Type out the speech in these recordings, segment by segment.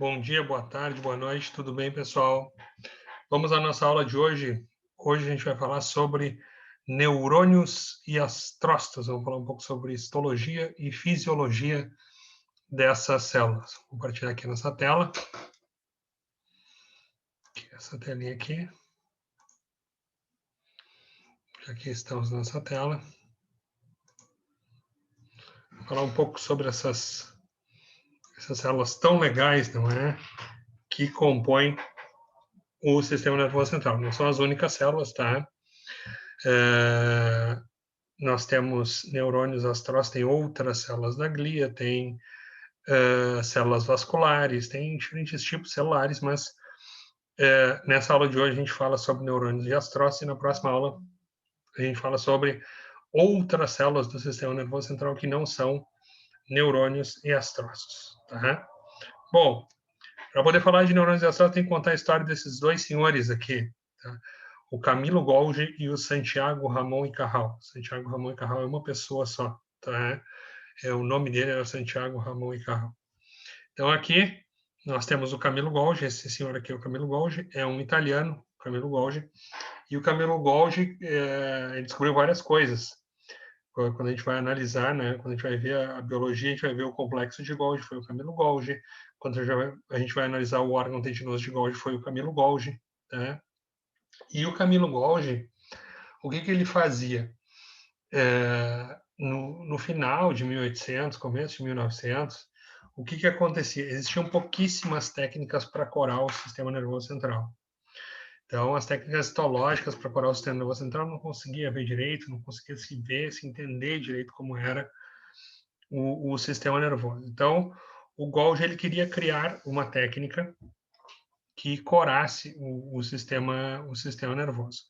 Bom dia, boa tarde, boa noite, tudo bem, pessoal? Vamos à nossa aula de hoje. Hoje a gente vai falar sobre neurônios e astrócitos. Vamos falar um pouco sobre histologia e fisiologia dessas células. Vou compartilhar aqui nessa tela. Essa telinha aqui. Aqui estamos nessa tela. Vou falar um pouco sobre essas células tão legais, não é? Que compõem o sistema nervoso central. Não são as únicas células, tá? Nós temos neurônios astrócitos, tem outras células da glia, tem células vasculares, tem diferentes tipos celulares, mas nessa aula de hoje a gente fala sobre neurônios e astrócitos, e na próxima aula a gente fala sobre outras células do sistema nervoso central que não são neurônios e astrócitos. Tá? Bom, para poder falar de neurônios e astrócitos, tem que contar a história desses dois senhores aqui. Tá? O Camilo Golgi e o Santiago Ramon e Cajal. Santiago Ramon e Cajal é uma pessoa só. Tá? O nome dele era Santiago Ramon e Cajal. Então, aqui nós temos o Camilo Golgi. Esse senhor aqui é o Camilo Golgi, é um italiano, Camilo Golgi. E o Camilo Golgi ele descobriu várias coisas. Quando a gente vai analisar, né, quando a gente vai ver a biologia, a gente vai ver o complexo de Golgi, foi o Camilo Golgi. Quando a gente vai analisar o órgão tendinoso de Golgi, foi o Camilo Golgi. Né? E o Camilo Golgi, o que ele fazia? No final de 1800, começo de 1900, o que acontecia? Existiam pouquíssimas técnicas para corar o sistema nervoso central. Então, as técnicas histológicas para corar o sistema nervoso central não conseguia ver direito, não conseguia se ver, se entender direito como era o sistema nervoso. Então, o Golgi ele queria criar uma técnica que corasse o sistema nervoso.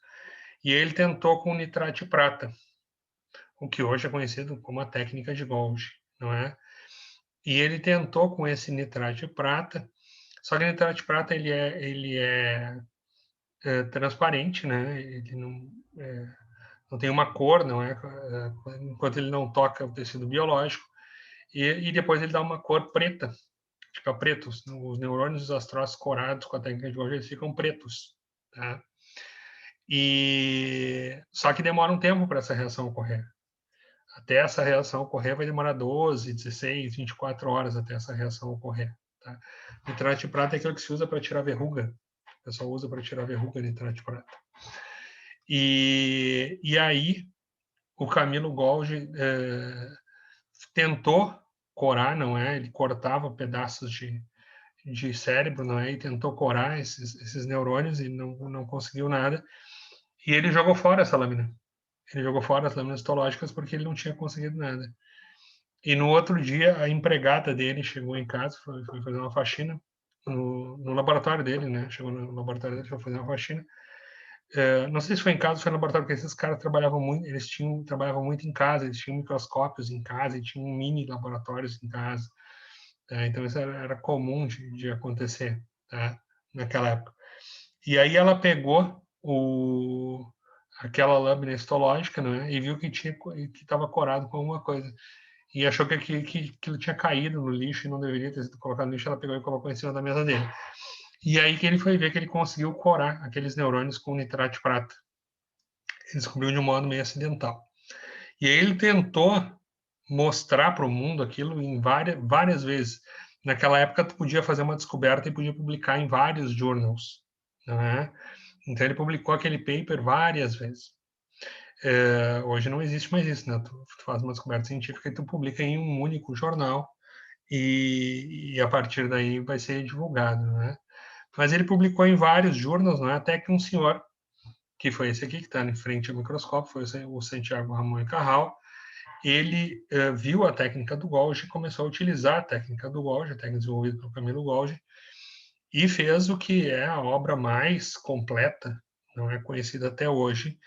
E ele tentou com nitrato de prata, o que hoje é conhecido como a técnica de Golgi, não é? E ele tentou com esse nitrato de prata, só que o nitrato de prata ele é transparente, né? Ele não tem uma cor, não é? Enquanto ele não toca o tecido biológico, e depois ele dá uma cor preta, fica preto. Os neurônios dos astrócitos corados com a técnica de Golgi, eles ficam pretos, tá? Só que demora um tempo para essa reação ocorrer. Até essa reação ocorrer vai demorar 12, 16, 24 horas até essa reação ocorrer. Tá? Nitrato de prata é aquilo que se usa para tirar verruga. O pessoal usa para tirar verruga nitrato de prata. E aí, o Camilo Golgi tentou corar, não é? Ele cortava pedaços de cérebro, não é? E tentou corar esses neurônios e não conseguiu nada. E ele jogou fora essa lâmina. Ele jogou fora as lâminas histológicas porque ele não tinha conseguido nada. E no outro dia, a empregada dele chegou em casa, foi fazer uma faxina no laboratório dele, né? Chegou no laboratório dele, foi fazer uma faxina. Não sei se foi em casa ou foi no laboratório, porque esses caras trabalhavam muito, trabalhavam muito em casa, eles tinham microscópios em casa, e tinham mini laboratórios em casa. Tá? Então, isso era comum de acontecer, tá? Naquela época. E aí ela pegou aquela lâmina histológica, né? E viu que estava corado com alguma coisa. E achou que aquilo tinha caído no lixo e não deveria ter sido colocado no lixo. Ela pegou e colocou em cima da mesa dele. E aí que ele foi ver que ele conseguiu corar aqueles neurônios com nitrato de prata. Ele descobriu de um modo meio acidental. E aí ele tentou mostrar para o mundo aquilo em várias vezes. Naquela época, tu podia fazer uma descoberta e podia publicar em vários journals, não é? Então ele publicou aquele paper várias vezes. Hoje não existe mais isso, né? Tu faz uma descoberta científica e tu publica em um único jornal e a partir daí vai ser divulgado, né? Mas ele publicou em vários journals, né? Até que um senhor, que foi esse aqui que está em frente ao microscópio, foi o Santiago Ramon e Cajal, ele viu a técnica do Golgi e começou a utilizar a técnica do Golgi, a técnica desenvolvida pelo Camilo Golgi, e fez o que é a obra mais completa, não é conhecida até hoje,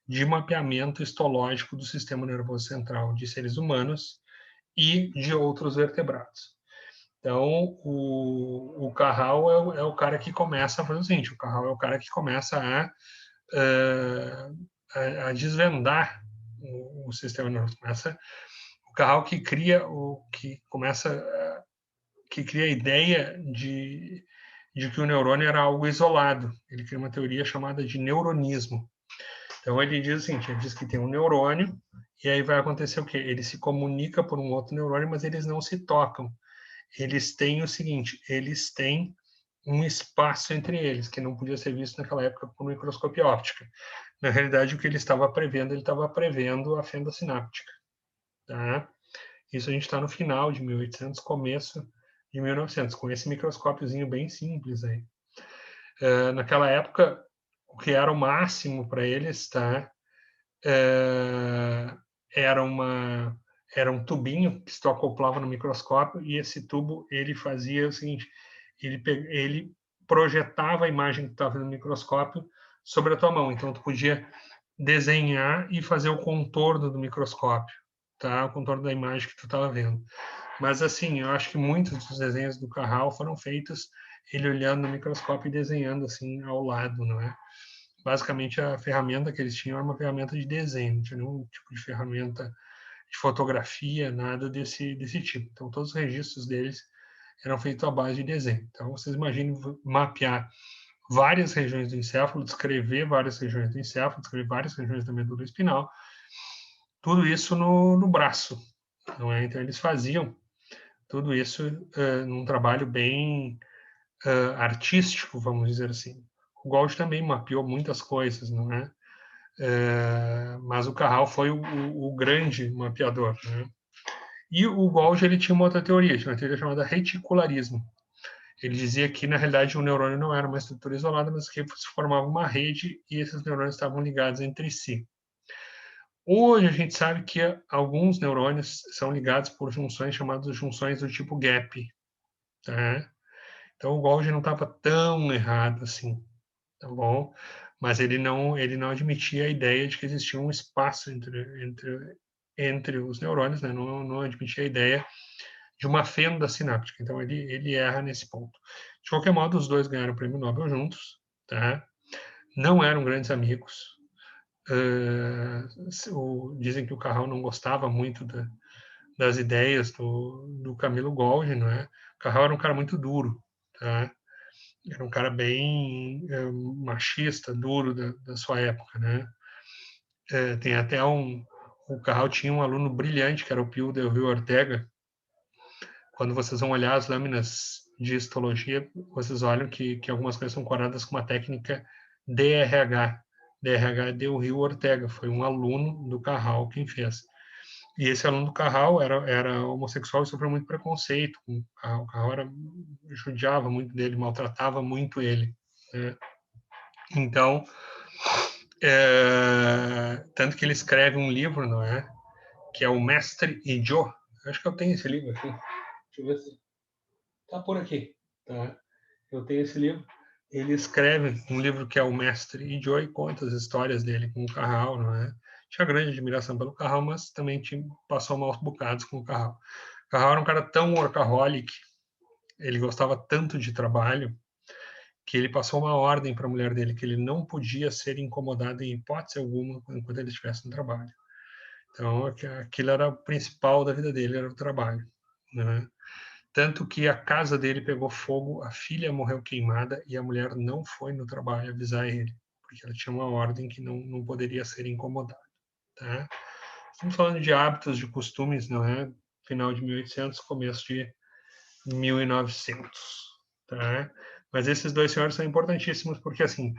de mapeamento histológico do sistema nervoso central de seres humanos e de outros vertebrados. Então, o Cajal é o cara que começa a fazer o seguinte, o Cajal é o cara que começa a desvendar o sistema nervoso. O Cajal que cria, que que cria a ideia de que o neurônio era algo isolado. Ele cria uma teoria chamada de neuronismo. Então, ele diz o seguinte, ele diz que tem um neurônio, e aí vai acontecer o quê? Ele se comunica por um outro neurônio, mas eles não se tocam. Eles têm o seguinte, eles têm um espaço entre eles, que não podia ser visto naquela época por microscopia óptica. Na realidade, o que ele estava prevendo a fenda sináptica. Tá? Isso a gente está no final de 1800, começo de 1900, com esse microscópiozinho bem simples aí. Naquela época, o que era o máximo para eles, tá? Era um tubinho que se tu acoplava no microscópio, e esse tubo ele fazia o seguinte, ele projetava a imagem que estava no microscópio sobre a tua mão. Então, tu podia desenhar e fazer o contorno do microscópio, tá? O contorno da imagem que tu estava vendo. Mas, assim, eu acho que muitos dos desenhos do Carral foram feitos ele olhando no microscópio e desenhando, assim, ao lado, não é? Basicamente, a ferramenta que eles tinham era uma ferramenta de desenho, não tinha nenhum tipo de ferramenta de fotografia, nada desse tipo. Então, todos os registros deles eram feitos à base de desenho. Então, vocês imaginem mapear várias regiões do encéfalo, descrever várias regiões do encéfalo, descrever várias regiões da medula espinal, tudo isso no braço, não é? Então, eles faziam tudo isso num trabalho bem artístico, vamos dizer assim. O Golgi também mapeou muitas coisas, não é? Mas o Carral foi o grande mapeador, né? E o Golgi ele tinha uma outra teoria, tinha uma teoria chamada reticularismo. Ele dizia que, na realidade, o neurônio não era uma estrutura isolada, mas que se formava uma rede e esses neurônios estavam ligados entre si. Hoje a gente sabe que alguns neurônios são ligados por junções chamadas junções do tipo gap. Tá? Então o Golgi não estava tão errado assim, tá bom? Mas ele não admitia a ideia de que existia um espaço entre os neurônios, né? Não admitia a ideia de uma fenda sináptica. Então ele erra nesse ponto. De qualquer modo, os dois ganharam o prêmio Nobel juntos, tá? Não eram grandes amigos. Dizem que o Carral não gostava muito das ideias do Camilo Golgi, não é? O Carral era um cara muito duro, tá? Era um cara bem machista, duro da sua época, né? Tem até o Carral tinha um aluno brilhante, que era o Pio Del Rio Ortega. Quando vocês vão olhar as lâminas de histologia, vocês olham que algumas coisas são coradas com uma técnica DRH. DRH é Del Rio Ortega, foi um aluno do Carral quem fez. E esse aluno do Carral era homossexual e sofreu muito preconceito com o Carral. O Carral judiava muito dele, maltratava muito ele, né? Então, tanto que ele escreve um livro, não é? Que é o Mestre e Joe. Acho que eu tenho esse livro aqui. Deixa eu ver se tá por aqui, tá? Eu tenho esse livro. Ele escreve um livro que é o Mestre e Joe e conta as histórias dele com o Carral, não é? Tinha grande admiração pelo Carral, mas também passou maus bocados com o Carral. O Carral era um cara tão workaholic, ele gostava tanto de trabalho, que ele passou uma ordem para a mulher dele que ele não podia ser incomodado em hipótese alguma enquanto ele estivesse no trabalho. Então, aquilo era o principal da vida dele, era o trabalho, né? Tanto que a casa dele pegou fogo, a filha morreu queimada e a mulher não foi no trabalho avisar ele, porque ela tinha uma ordem que não poderia ser incomodada, tá? Estamos falando de hábitos, de costumes, não é? Final de 1800, começo de 1900, tá? Mas esses dois senhores são importantíssimos porque, assim,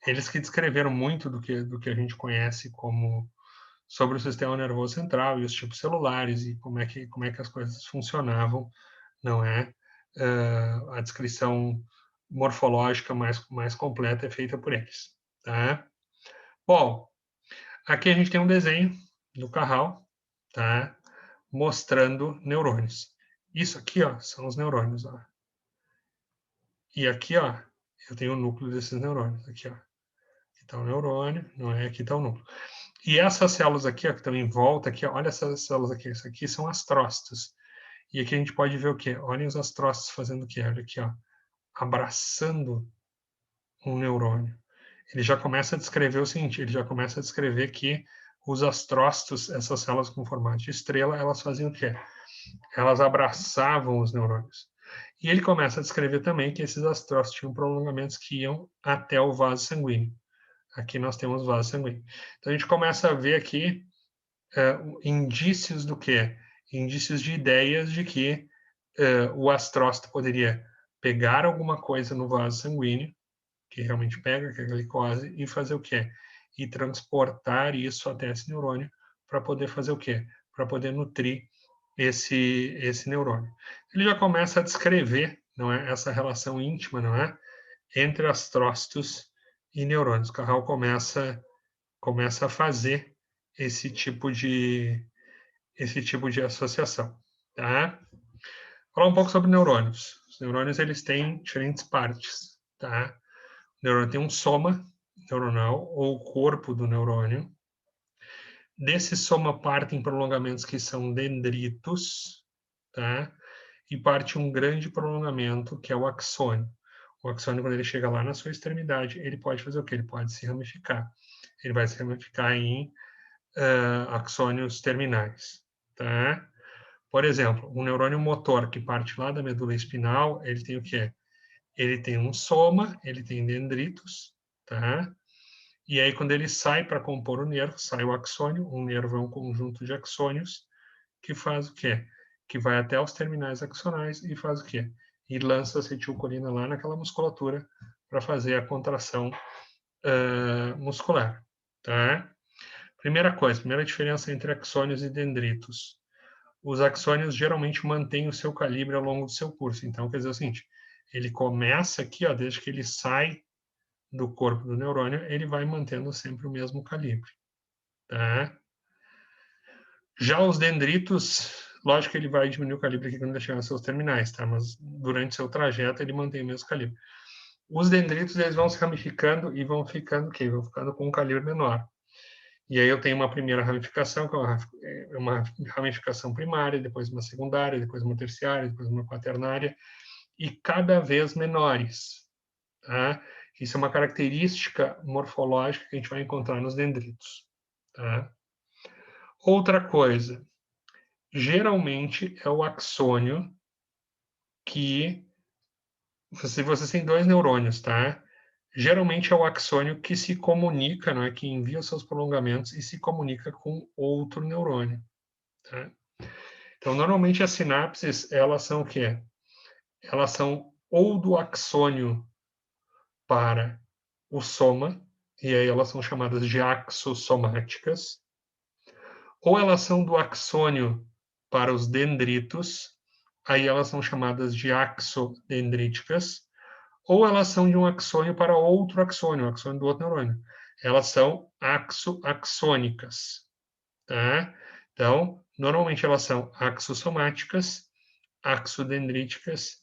eles que descreveram muito do que a gente conhece como sobre o sistema nervoso central e os tipos celulares e como é que as coisas funcionavam, não é? A descrição morfológica mais completa é feita por eles, tá? Bom, aqui a gente tem um desenho do Carral, tá? Mostrando neurônios. Isso aqui, ó, são os neurônios, ó. E aqui, ó, eu tenho o núcleo desses neurônios. Aqui, ó. Aqui está o neurônio, não é? Aqui está o núcleo. E essas células aqui, ó, que estão em volta, aqui, ó, olha essas células aqui. Isso aqui são astrócitos. E aqui a gente pode ver o quê? Olhem os astrócitos fazendo o quê? Olha aqui, ó. Abraçando um neurônio. Ele já começa a descrever o seguinte, ele já começa a descrever que os astrócitos, essas células com formato de estrela, elas faziam o quê? Elas abraçavam os neurônios. E ele começa a descrever também que esses astrócitos tinham prolongamentos que iam até o vaso sanguíneo. Aqui nós temos vaso sanguíneo. Então, a gente começa a ver aqui indícios do quê? Indícios de ideias de que o astrócito poderia pegar alguma coisa no vaso sanguíneo, que realmente pega, que é a glicose, e fazer o quê? E transportar isso até esse neurônio para poder fazer o quê? Para poder nutrir esse neurônio. Ele já começa a descrever, não é, essa relação íntima, não é, entre astrócitos e neurônios. Carral começa a fazer esse tipo de associação, tá? Falar um pouco sobre neurônios. Os neurônios eles têm diferentes partes, tá? O neurônio tem um soma neuronal ou corpo do neurônio. Desse soma partem prolongamentos que são dendritos, tá? E parte um grande prolongamento que é o axônio. O axônio, quando ele chega lá na sua extremidade, ele pode fazer o quê? Ele pode se ramificar. Ele vai se ramificar em axônios terminais, tá? Por exemplo, um neurônio motor que parte lá da medula espinal, ele tem o quê? Ele tem um soma, ele tem dendritos, tá? E aí, quando ele sai para compor o nervo, sai o axônio. Um nervo é um conjunto de axônios que faz o quê? Que vai até os terminais axonais e faz o quê? E lança acetilcolina lá naquela musculatura para fazer a contração muscular, tá? Primeira diferença entre axônios e dendritos. Os axônios geralmente mantêm o seu calibre ao longo do seu curso. Então, quer dizer o seguinte, ele começa aqui, ó, desde que ele sai do corpo do neurônio, ele vai mantendo sempre o mesmo calibre, tá? Já os dendritos, lógico que ele vai diminuir o calibre aqui quando ele chegar nos seus terminais, tá? Mas durante seu trajeto ele mantém o mesmo calibre. Os dendritos, eles vão se ramificando e vão ficando o quê? Vão ficando com um calibre menor. E aí eu tenho uma primeira ramificação, que é uma ramificação primária, depois uma secundária, depois uma terciária, depois uma quaternária, e cada vez menores. Tá? Isso é uma característica morfológica que a gente vai encontrar nos dendritos. Tá? Outra coisa, geralmente é o axônio que... Se você tem dois neurônios, tá? Geralmente é o axônio que se comunica, não é? Que envia os seus prolongamentos e se comunica com outro neurônio. Tá? Então, normalmente as sinapses, elas são o quê? Elas são ou do axônio para o soma, e aí elas são chamadas de axossomáticas, ou elas são do axônio para os dendritos, aí elas são chamadas de axodendríticas, ou elas são de um axônio para outro axônio, o axônio do outro neurônio. Elas são axônicas, tá? Então, normalmente elas são axossomáticas, axodendríticas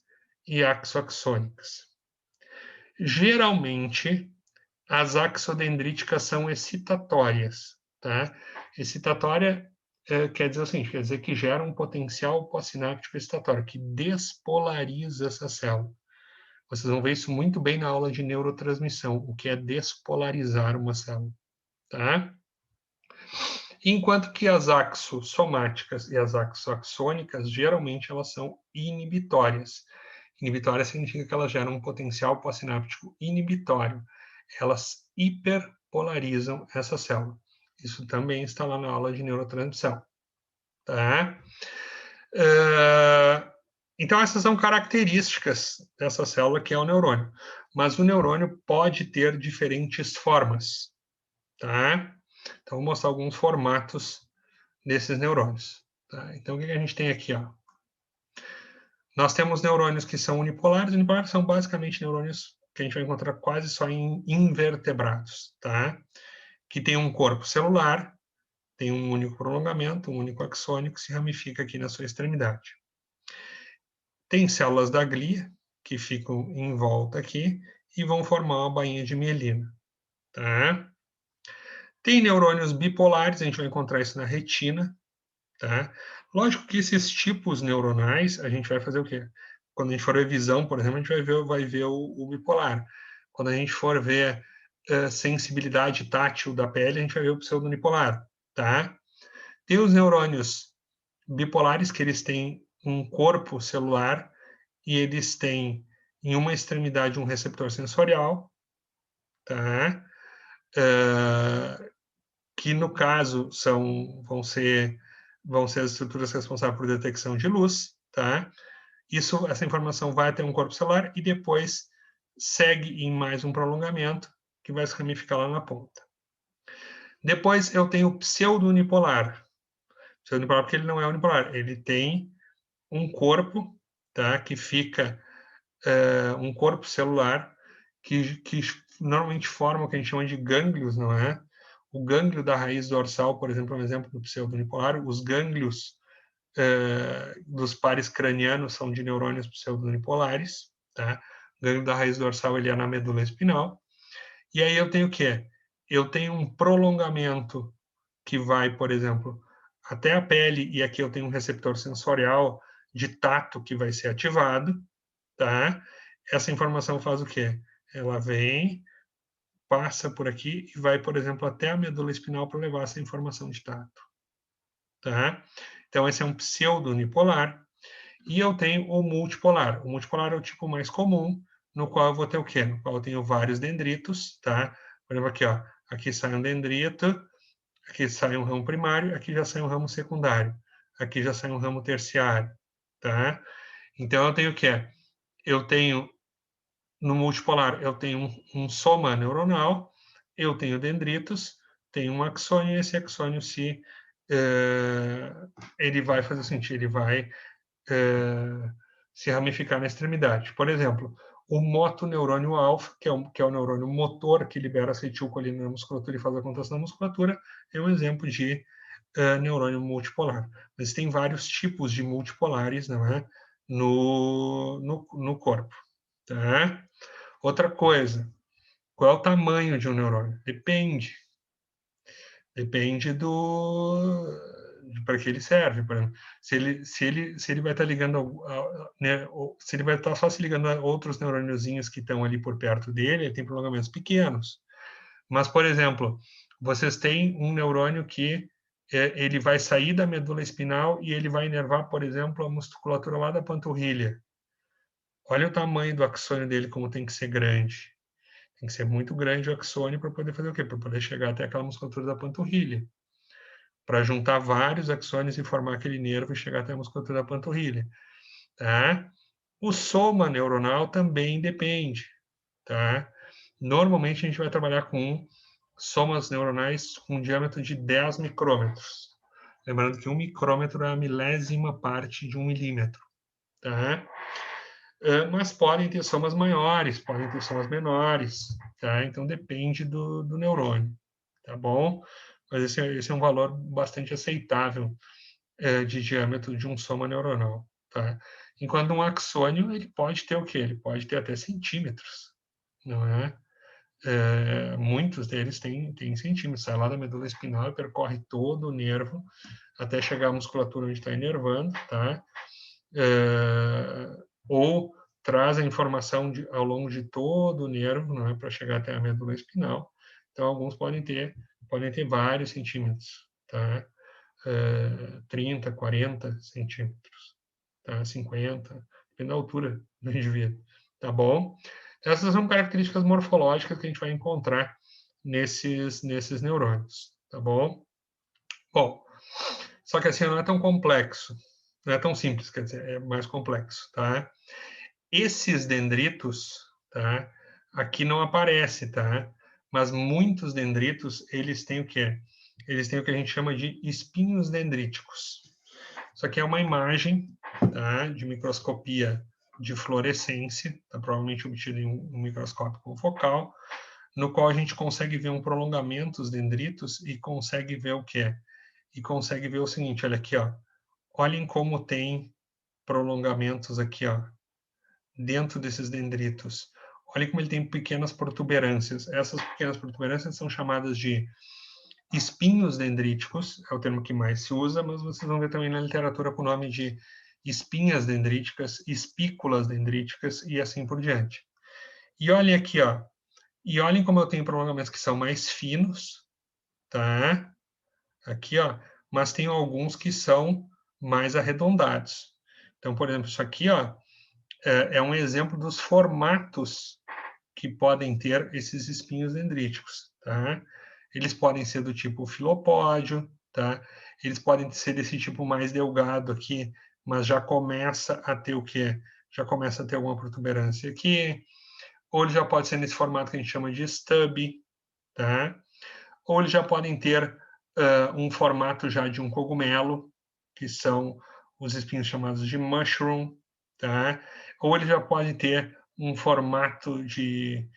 e axoaxônicas. Geralmente, as axodendríticas são excitatórias, tá? Excitatória quer dizer o seguinte, quer dizer que gera um potencial pós-sináptico excitatório, que despolariza essa célula. Vocês vão ver isso muito bem na aula de neurotransmissão, o que é despolarizar uma célula, tá? Enquanto que as axossomáticas e as axoaxônicas, geralmente elas são inibitórias. Inibitória significa que elas geram um potencial pós-sináptico inibitório. Elas hiperpolarizam essa célula. Isso também está lá na aula de neurotransmissão, tá? Então, essas são características dessa célula que é o neurônio. Mas o neurônio pode ter diferentes formas, tá? Então, vou mostrar alguns formatos desses neurônios. Tá? Então, o que a gente tem aqui? Ó? Nós temos neurônios que são unipolares. Unipolares são basicamente neurônios que a gente vai encontrar quase só em invertebrados, tá? Que tem um corpo celular, tem um único prolongamento, um único axônio que se ramifica aqui na sua extremidade. Tem células da glia que ficam em volta aqui e vão formar uma bainha de mielina, tá? Tem neurônios bipolares, a gente vai encontrar isso na retina, tá? Lógico que esses tipos neuronais, a gente vai fazer o quê? Quando a gente for ver visão, por exemplo, a gente vai ver o bipolar. Quando a gente for ver sensibilidade tátil da pele, a gente vai ver o pseudonipolar, tá? Tem os neurônios bipolares, que eles têm um corpo celular e eles têm em uma extremidade um receptor sensorial, tá? Que no caso vão ser as estruturas responsáveis por detecção de luz, tá? Essa informação vai até um corpo celular e depois segue em mais um prolongamento que vai se ramificar lá na ponta. Depois eu tenho o pseudo-unipolar. Pseudo-unipolar porque ele não é unipolar, ele tem um corpo, tá? Que fica um corpo celular que normalmente forma o que a gente chama de gânglios, não é? O gânglio da raiz dorsal, por exemplo, é um exemplo do pseudo-unipolar. Os gânglios dos pares cranianos são de neurônios pseudo-unipolares, tá? O gânglio da raiz dorsal ele é na medula espinal. E aí eu tenho o quê? Eu tenho um prolongamento que vai, por exemplo, até a pele, e aqui eu tenho um receptor sensorial de tato que vai ser ativado, tá? Essa informação faz o quê? Ela vem, passa por aqui e vai, por exemplo, até a medula espinal para levar essa informação de tato, tá? Então, esse é um pseudo-unipolar. E eu tenho o multipolar. O multipolar é o tipo mais comum, no qual eu vou ter o quê? No qual eu tenho vários dendritos, tá? Por exemplo, aqui, ó. Aqui sai um dendrito, aqui sai um ramo primário, aqui já sai um ramo secundário, aqui já sai um ramo terciário, tá? Então, eu tenho o quê? Eu tenho, no multipolar, eu tenho um soma neuronal, eu tenho dendritos, tenho um axônio, e esse axônio ele vai fazer o seguinte, ele vai se ramificar na extremidade. Por exemplo, o motoneurônio alfa, que é o neurônio motor que libera acetilcolina na musculatura e faz a contração da musculatura, é um exemplo de neurônio multipolar. Mas tem vários tipos de multipolares, não é? No corpo. Tá? Outra coisa, qual é o tamanho de um neurônio? Depende. Depende para que ele serve. Por exemplo, se ele vai estar ligando, né, se ele vai estar só se ligando a outros neurôniozinhos que estão ali por perto dele, ele tem prolongamentos pequenos. Mas, por exemplo, vocês têm um neurônio que ele vai sair da medula espinal e ele vai inervar, por exemplo, a musculatura lá da panturrilha. Olha o tamanho do axônio dele, como tem que ser grande. Tem que ser muito grande o axônio para poder fazer o quê? Para poder chegar até aquela musculatura da panturrilha. Para juntar vários axônios e formar aquele nervo e chegar até a musculatura da panturrilha. Tá? O soma neuronal também depende. Tá? Normalmente a gente vai trabalhar com somas neuronais com um diâmetro de 10 micrômetros. Lembrando que 1 micrômetro é a milésima parte de 1 milímetro. Tá? Mas podem ter somas maiores, podem ter somas menores, tá? Então depende do neurônio, tá bom? Mas esse é um valor bastante aceitável de diâmetro de um soma neuronal, tá? Enquanto um axônio, ele pode ter o quê? Ele pode ter até centímetros, não é? Muitos deles têm centímetros, sai lá da medula espinal e percorre todo o nervo até chegar à musculatura onde está inervando, tá? Ou traz a informação ao longo de todo o nervo, não é, para chegar até a medula espinal. Então, alguns podem ter vários centímetros, tá? 30, 40 centímetros, tá? 50, depende da altura do indivíduo, tá bom? Essas são características morfológicas que a gente vai encontrar nesses neurônios, tá bom? Bom, só que assim não é tão complexo, não é tão simples, quer dizer, é mais complexo, tá? Esses dendritos, tá? Aqui não aparece, tá? Mas muitos dendritos, eles têm o quê? Eles têm o que a gente chama de espinhos dendríticos. Isso aqui é uma imagem, tá? De microscopia de fluorescência, tá? Provavelmente obtida em um microscópio confocal, no qual a gente consegue ver um prolongamento dos dendritos e consegue ver o quê? E consegue ver o seguinte, olha aqui, ó. Olhem como tem prolongamentos aqui, ó, dentro desses dendritos. Olhem como ele tem pequenas protuberâncias. Essas pequenas protuberâncias são chamadas de espinhos dendríticos, é o termo que mais se usa, mas vocês vão ver também na literatura com o nome de espinhas dendríticas, espículas dendríticas e assim por diante. E olhem aqui, ó. E olhem como eu tenho prolongamentos que são mais finos, tá? Aqui, ó. Mas tem alguns que são mais arredondados. Então, por exemplo, isso aqui, ó, é um exemplo dos formatos que podem ter esses espinhos dendríticos, tá? Eles podem ser do tipo filopódio, tá? Eles podem ser desse tipo mais delgado aqui, mas já começa a ter o quê? Já começa a ter alguma protuberância aqui. Ou ele já pode ser nesse formato que a gente chama de stub, tá? Ou eles já podem ter um formato já de um cogumelo, que são os espinhos chamados de mushroom, tá? Ou ele já pode ter um formato de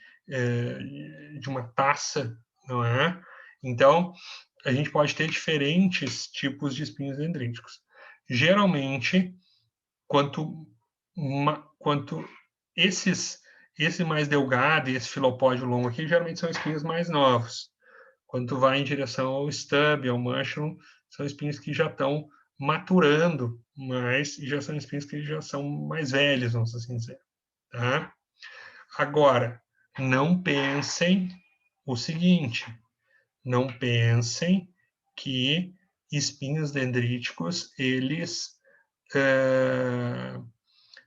uma taça, não é? Então, a gente pode ter diferentes tipos de espinhos dendríticos. Geralmente, quanto esse mais delgado e esse filopódio longo aqui, geralmente são espinhos mais novos. Quando tu vai em direção ao stub, ao mushroom, são espinhos que já estão maturando mais e já são espinhos que já são mais velhos, vamos assim dizer. Tá? Agora, não pensem o seguinte, não pensem que espinhos dendríticos, eles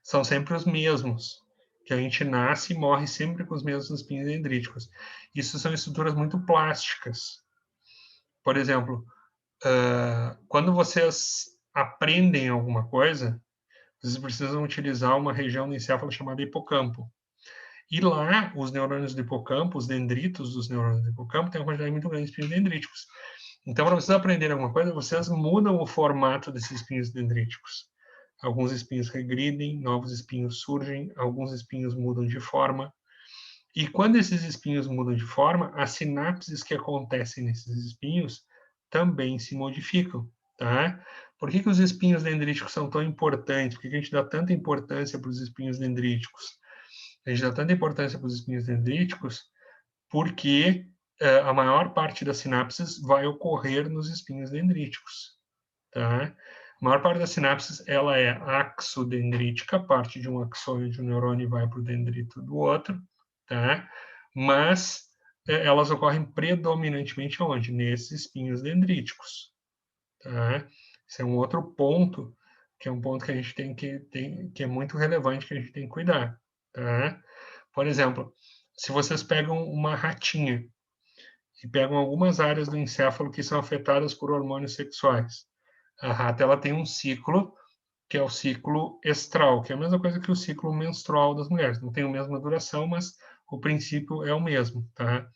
são sempre os mesmos, que a gente nasce e morre sempre com os mesmos espinhos dendríticos. Isso são estruturas muito plásticas. Por exemplo, quando vocês aprendem alguma coisa, vocês precisam utilizar uma região do encéfalo chamada hipocampo. E lá, os neurônios do hipocampo, os dendritos dos neurônios do hipocampo, têm uma quantidade muito grande de espinhos dendríticos. Então, para vocês aprenderem alguma coisa, vocês mudam o formato desses espinhos dendríticos. Alguns espinhos regridem, novos espinhos surgem, alguns espinhos mudam de forma. E quando esses espinhos mudam de forma, as sinapses que acontecem nesses espinhos também se modificam, tá? Por que os espinhos dendríticos são tão importantes? Por que a gente dá tanta importância para os espinhos dendríticos? A gente dá tanta importância para os espinhos dendríticos porque a maior parte das sinapses vai ocorrer nos espinhos dendríticos, tá? A maior parte das sinapses, ela é axodendrítica, parte de um axônio de um neurônio vai para o dendrito do outro, tá? Mas elas ocorrem predominantemente onde? Nesses espinhos dendríticos, tá? Esse é um outro ponto, que é um ponto que a gente que é muito relevante, que a gente tem que cuidar, tá? Por exemplo, se vocês pegam uma ratinha e pegam algumas áreas do encéfalo que são afetadas por hormônios sexuais, a rata ela tem um ciclo que é o ciclo estral, que é a mesma coisa que o ciclo menstrual das mulheres. Não tem a mesma duração, mas o princípio é o mesmo, tá?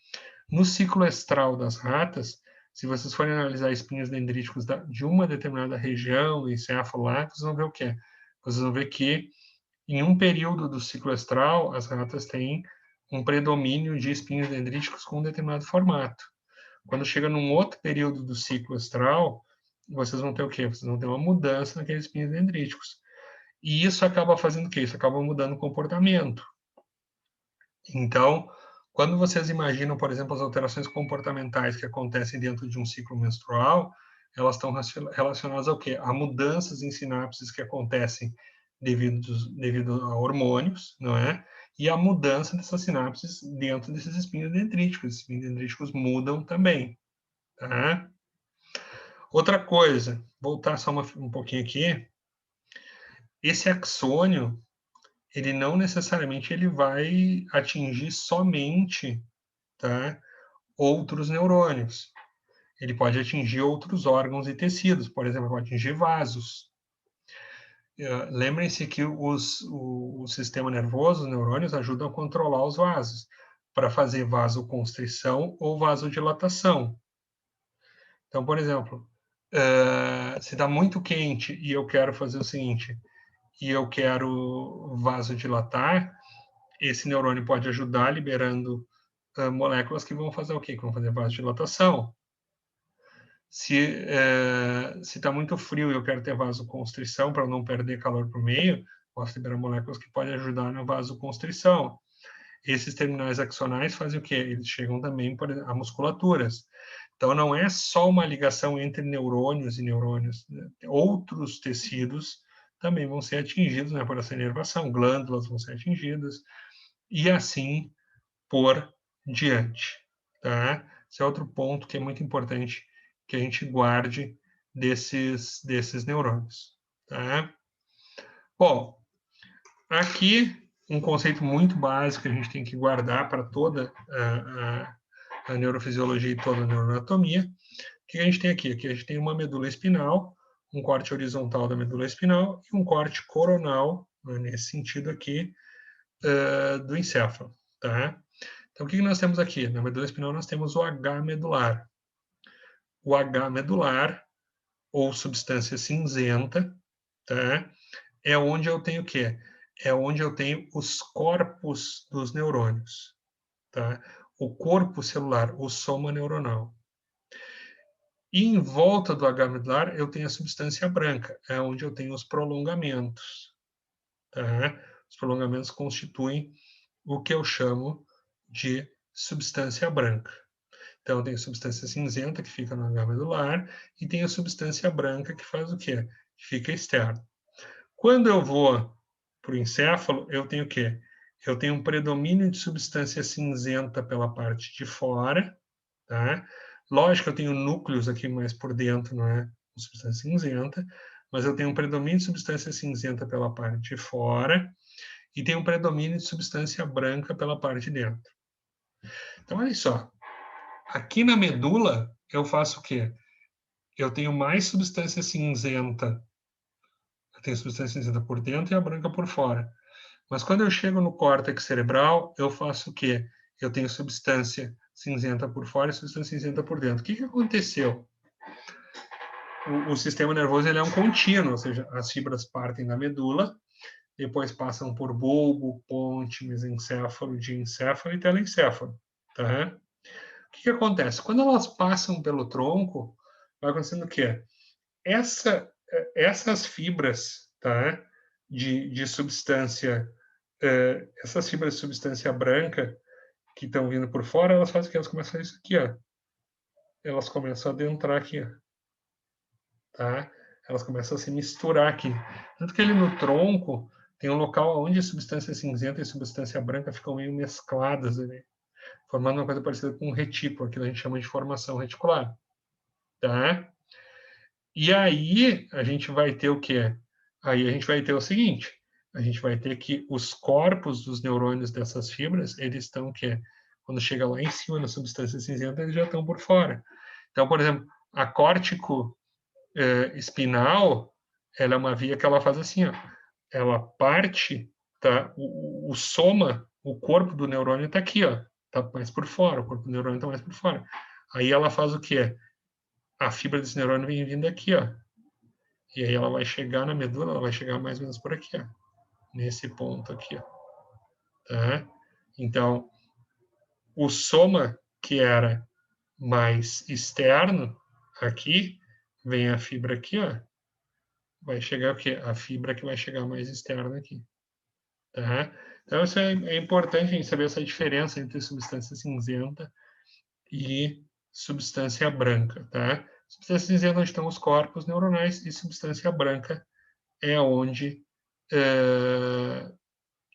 No ciclo estral das ratas, se vocês forem analisar espinhos dendríticos de uma determinada região do encéfalo lá, vocês vão ver o quê? Vocês vão ver que em um período do ciclo estral, as ratas têm um predomínio de espinhos dendríticos com um determinado formato. Quando chega num outro período do ciclo estral, vocês vão ter o quê? Vocês vão ter uma mudança naqueles espinhos dendríticos. E isso acaba fazendo o quê? Isso acaba mudando o comportamento. Então, quando vocês imaginam, por exemplo, as alterações comportamentais que acontecem dentro de um ciclo menstrual, elas estão relacionadas ao quê? A mudanças em sinapses que acontecem devido a hormônios, não é? E a mudança dessas sinapses dentro desses espinhos dendríticos. Os espinhos dendríticos mudam também, tá? Outra coisa, voltar só um pouquinho aqui, esse axônio, ele não necessariamente ele vai atingir somente, tá, outros neurônios. Ele pode atingir outros órgãos e tecidos, por exemplo, pode atingir vasos. Lembrem-se que o sistema nervoso, os neurônios, ajudam a controlar os vasos, para fazer vasoconstrição ou vasodilatação. Então, por exemplo, se está muito quente e eu quero fazer o seguinte, e eu quero vasodilatar, esse neurônio pode ajudar liberando moléculas que vão fazer o quê? Que vão fazer vasodilatação. Se está muito frio e eu quero ter vasoconstrição para não perder calor para o meio, posso liberar moléculas que podem ajudar na vasoconstrição. Esses terminais axonais fazem o quê? Eles chegam também a musculaturas. Então, não é só uma ligação entre neurônios e neurônios. Né? Outros tecidos também vão ser atingidos, né, por essa inervação. Glândulas vão ser atingidas. E assim por diante. Tá? Esse é outro ponto que é muito importante que a gente guarde desses neurônios. Tá? Bom, Aqui, um conceito muito básico que a gente tem que guardar para toda a neurofisiologia e toda a neuroanatomia. O que a gente tem aqui? Aqui a gente tem uma medula espinal, um corte horizontal da medula espinal e um corte coronal, né, nesse sentido aqui, do encéfalo. Tá? Então, o que nós temos aqui? Na medula espinal, nós temos o H medular. O H medular, ou substância cinzenta, tá? É onde eu tenho o quê? É onde eu tenho os corpos dos neurônios, tá? O corpo celular, o soma neuronal. E em volta do H medular eu tenho a substância branca, é onde eu tenho os prolongamentos, tá? Os prolongamentos constituem o que eu chamo de substância branca. Então, tem a substância cinzenta, que fica no H medular, e tem a substância branca, que faz o quê? Que fica externo. Quando eu vou para o encéfalo, eu tenho o quê? Eu tenho um predomínio de substância cinzenta pela parte de fora, tá? Lógico que eu tenho núcleos aqui mais por dentro, não é? Substância cinzenta, mas eu tenho um predomínio de substância cinzenta pela parte de fora e tenho um predomínio de substância branca pela parte de dentro. Então, olha só. Aqui na medula, eu faço o quê? Eu tenho mais substância cinzenta. Eu tenho substância cinzenta por dentro e a branca por fora. Mas quando eu chego no córtex cerebral, eu faço o quê? Eu tenho substância cinzenta por fora e substância cinzenta por dentro. O que aconteceu? O sistema nervoso ele é um contínuo, ou seja, as fibras partem da medula, depois passam por bulbo, ponte, mesencéfalo, diencéfalo e telencéfalo. Tá? O que acontece? Quando elas passam pelo tronco, vai acontecendo o quê? Essas fibras, tá? De substância, essas fibras de substância branca que estão vindo por fora, elas fazem o que? Elas começam a isso aqui, ó. Elas começam a adentrar aqui, ó, tá? Elas começam a se misturar aqui. Tanto que ele no tronco tem um local onde a substância cinzenta e a substância branca ficam meio mescladas ali, formando uma coisa parecida com um retículo, que a gente chama de formação reticular, tá? E aí a gente vai ter o quê? Aí a gente vai ter o seguinte, a gente vai ter que os corpos dos neurônios dessas fibras, eles estão o quê? Quando chega lá em cima na substância cinzenta, eles já estão por fora. Então, por exemplo, a córtico espinal, ela é uma via que ela faz assim, ó, ela parte, tá? O soma, o corpo do neurônio está aqui, ó, tá mais por fora, o corpo do neurônio está mais por fora. Aí ela faz o quê? A fibra desse neurônio vem vindo aqui, ó, e aí ela vai chegar na medula, ela vai chegar mais ou menos por aqui, ó, nesse ponto aqui, ó, tá? Então, o soma que era mais externo aqui, vem a fibra aqui, ó, vai chegar o quê? A fibra que vai chegar mais externa aqui, tá? Então, isso é importante a gente saber essa diferença entre substância cinzenta e substância branca, tá? Substância cinzenta onde estão os corpos neuronais e substância branca é onde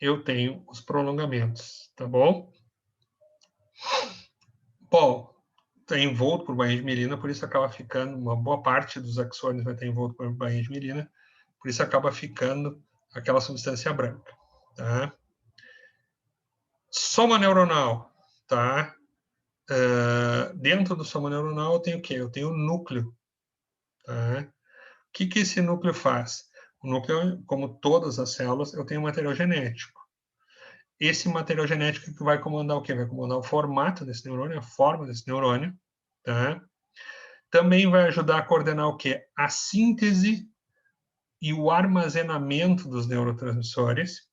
eu tenho os prolongamentos, tá bom? Bom, está envolto por bainha de mielina, por isso acaba ficando, uma boa parte dos axônios vai estar envolto por bainha de mielina, por isso acaba ficando aquela substância branca, tá? Soma neuronal, tá? Dentro do soma neuronal eu tenho o quê? Eu tenho o núcleo, tá? O que esse núcleo faz? O núcleo, como todas as células, eu tenho material genético. Esse material genético que vai comandar o quê? Vai comandar o formato desse neurônio, a forma desse neurônio, tá? Também vai ajudar a coordenar o quê? A síntese e o armazenamento dos neurotransmissores.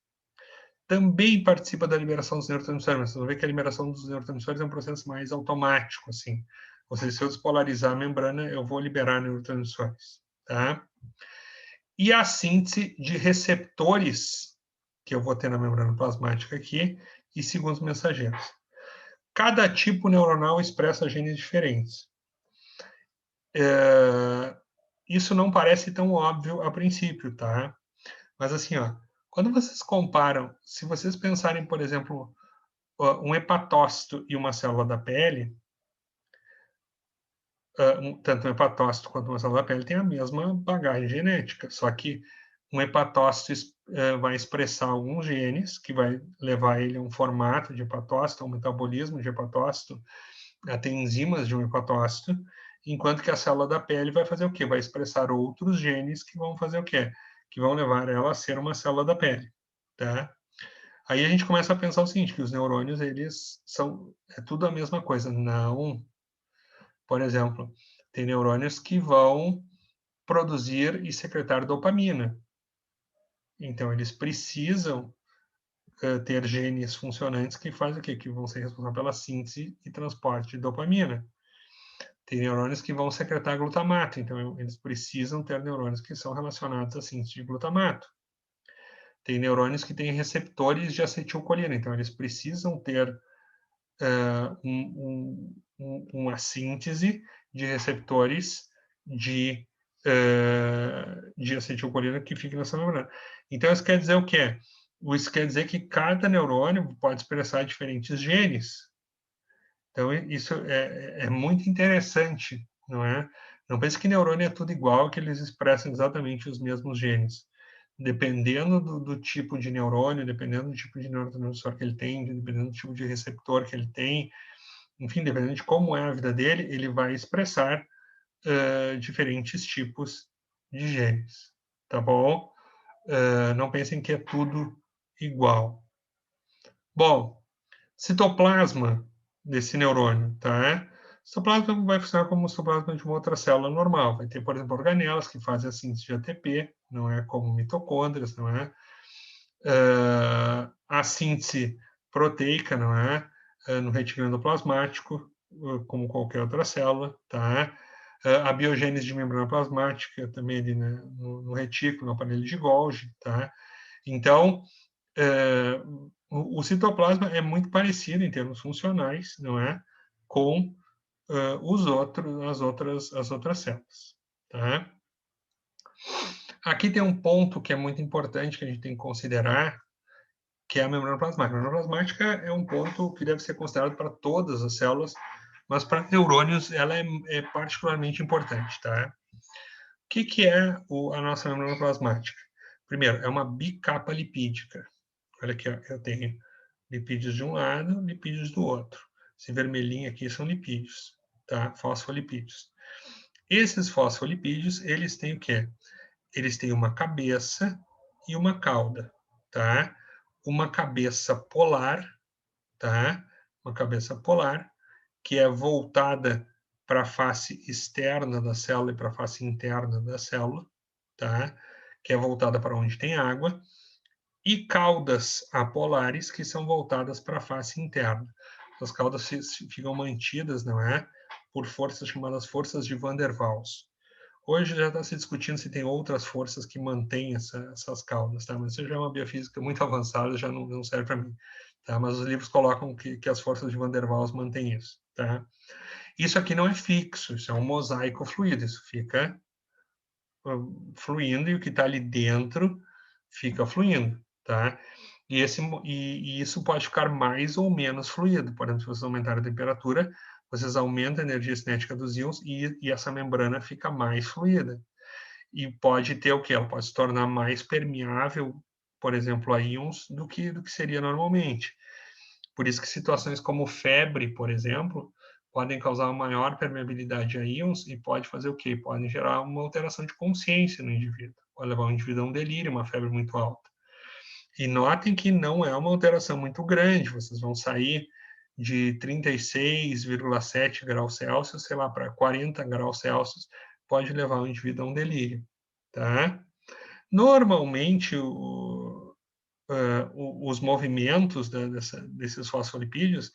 Também participa da liberação dos neurotransmissores, mas você vai ver que a liberação dos neurotransmissores é um processo mais automático, assim. Ou seja, se eu despolarizar a membrana, eu vou liberar neurotransmissores, tá? E a síntese de receptores que eu vou ter na membrana plasmática aqui e segundos mensageiros. Cada tipo neuronal expressa genes diferentes. Isso não parece tão óbvio a princípio, tá? Mas assim, ó, quando vocês comparam, se vocês pensarem, por exemplo, um hepatócito e uma célula da pele, tanto um hepatócito quanto uma célula da pele tem a mesma bagagem genética, só que um hepatócito vai expressar alguns genes, que vai levar ele a um formato de hepatócito, a um metabolismo de hepatócito, a ter enzimas de um hepatócito, enquanto que a célula da pele vai fazer o quê? Vai expressar outros genes que vão fazer o quê? Que vão levar ela a ser uma célula da pele, tá? Aí a gente começa a pensar o seguinte, que os neurônios, eles são, é tudo a mesma coisa. Não. Por exemplo, tem neurônios que vão produzir e secretar dopamina. Então, eles precisam ter genes funcionantes que fazem o quê? Que vão ser responsáveis pela síntese e transporte de dopamina. Tem neurônios que vão secretar glutamato, então eles precisam ter neurônios que são relacionados à síntese de glutamato. Tem neurônios que têm receptores de acetilcolina, então eles precisam ter uma síntese de receptores de acetilcolina que fica nessa membrana. Então, isso quer dizer o quê? Isso quer dizer que cada neurônio pode expressar diferentes genes. Então, isso é muito interessante, não é? Não pense que neurônio é tudo igual, que eles expressam exatamente os mesmos genes. Dependendo do tipo de neurônio, dependendo do tipo de neurotransmissor que ele tem, dependendo do tipo de receptor que ele tem, enfim, dependendo de como é a vida dele, ele vai expressar diferentes tipos de genes, tá bom? Não pensem que é tudo igual. Bom, citoplasma desse neurônio, tá? O citoplasma vai funcionar como o citoplasma de uma outra célula normal. Vai ter, por exemplo, organelas que fazem a síntese de ATP, não é como mitocôndrias, não é? A síntese proteica, não é? No retículo endoplasmático, como qualquer outra célula, tá? A biogênese de membrana plasmática também ali, né, no retículo, no aparelho de Golgi, tá? Então, o citoplasma é muito parecido em termos funcionais, não é? Com as outras células, tá? Aqui tem um ponto que é muito importante que a gente tem que considerar, que é a membrana plasmática. A membrana plasmática é um ponto que deve ser considerado para todas as células, mas para neurônios ela é particularmente importante, tá? O que é a nossa membrana plasmática? Primeiro, é uma bicapa lipídica. Olha aqui, ó, eu tenho lipídios de um lado, lipídios do outro. Esse vermelhinho aqui são lipídios, tá? Fosfolipídios. Esses fosfolipídios, eles têm o quê? Eles têm uma cabeça e uma cauda, tá? Uma cabeça polar, tá? Uma cabeça polar, que é voltada para a face externa da célula e para a face interna da célula, tá? Que é voltada para onde tem água, e caudas apolares, que são voltadas para a face interna. As caudas ficam mantidas, não é? Por forças chamadas forças de Van der Waals. Hoje já está se discutindo se tem outras forças que mantêm essas caudas, tá? Mas isso já é uma biofísica muito avançada, já não serve para mim. Tá? Mas os livros colocam que as forças de Van der Waals mantêm isso. Tá? Isso aqui não é fixo, isso é um mosaico fluido, isso fica fluindo e o que está ali dentro fica fluindo. Tá? E isso pode ficar mais ou menos fluido. Por exemplo, se vocês aumentarem a temperatura, vocês aumentam a energia cinética dos íons e essa membrana fica mais fluida. E pode ter o que? Ela pode se tornar mais permeável, por exemplo, a íons do que seria normalmente. Por isso que situações como febre, por exemplo, podem causar uma maior permeabilidade a íons e pode fazer o quê? Podem gerar uma alteração de consciência no indivíduo. Pode levar o indivíduo a um delírio, uma febre muito alta. E notem que não é uma alteração muito grande, vocês vão sair de 36,7 graus Celsius, sei lá, para 40 graus Celsius, pode levar o indivíduo a um delírio, tá? Normalmente, os movimentos desses fosfolipídios,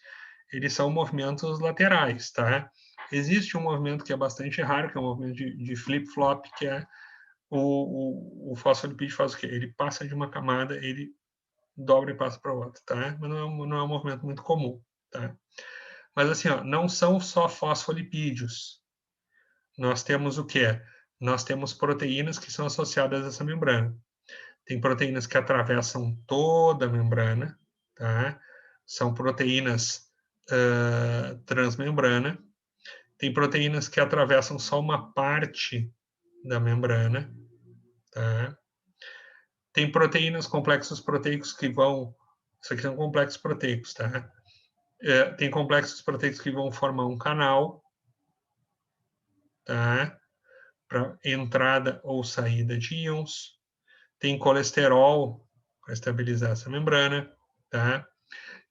eles são movimentos laterais, tá? Existe um movimento que é bastante raro, que é o movimento de flip-flop, que é o fosfolipídio faz o quê? Ele passa de uma camada, ele dobra e passa para outra, tá? Mas não é um movimento muito comum, tá? Mas assim, ó, não são só fosfolipídios. Nós temos o quê? Nós temos proteínas que são associadas a essa membrana. Tem proteínas que atravessam toda a membrana, tá? São proteínas transmembrana. Tem proteínas que atravessam só uma parte da membrana, tá? Tem proteínas, complexos proteicos que vão... Isso aqui são complexos proteicos, tá? Tem complexos proteicos que vão formar um canal, tá? Para entrada ou saída de íons. Tem colesterol para estabilizar essa membrana, tá?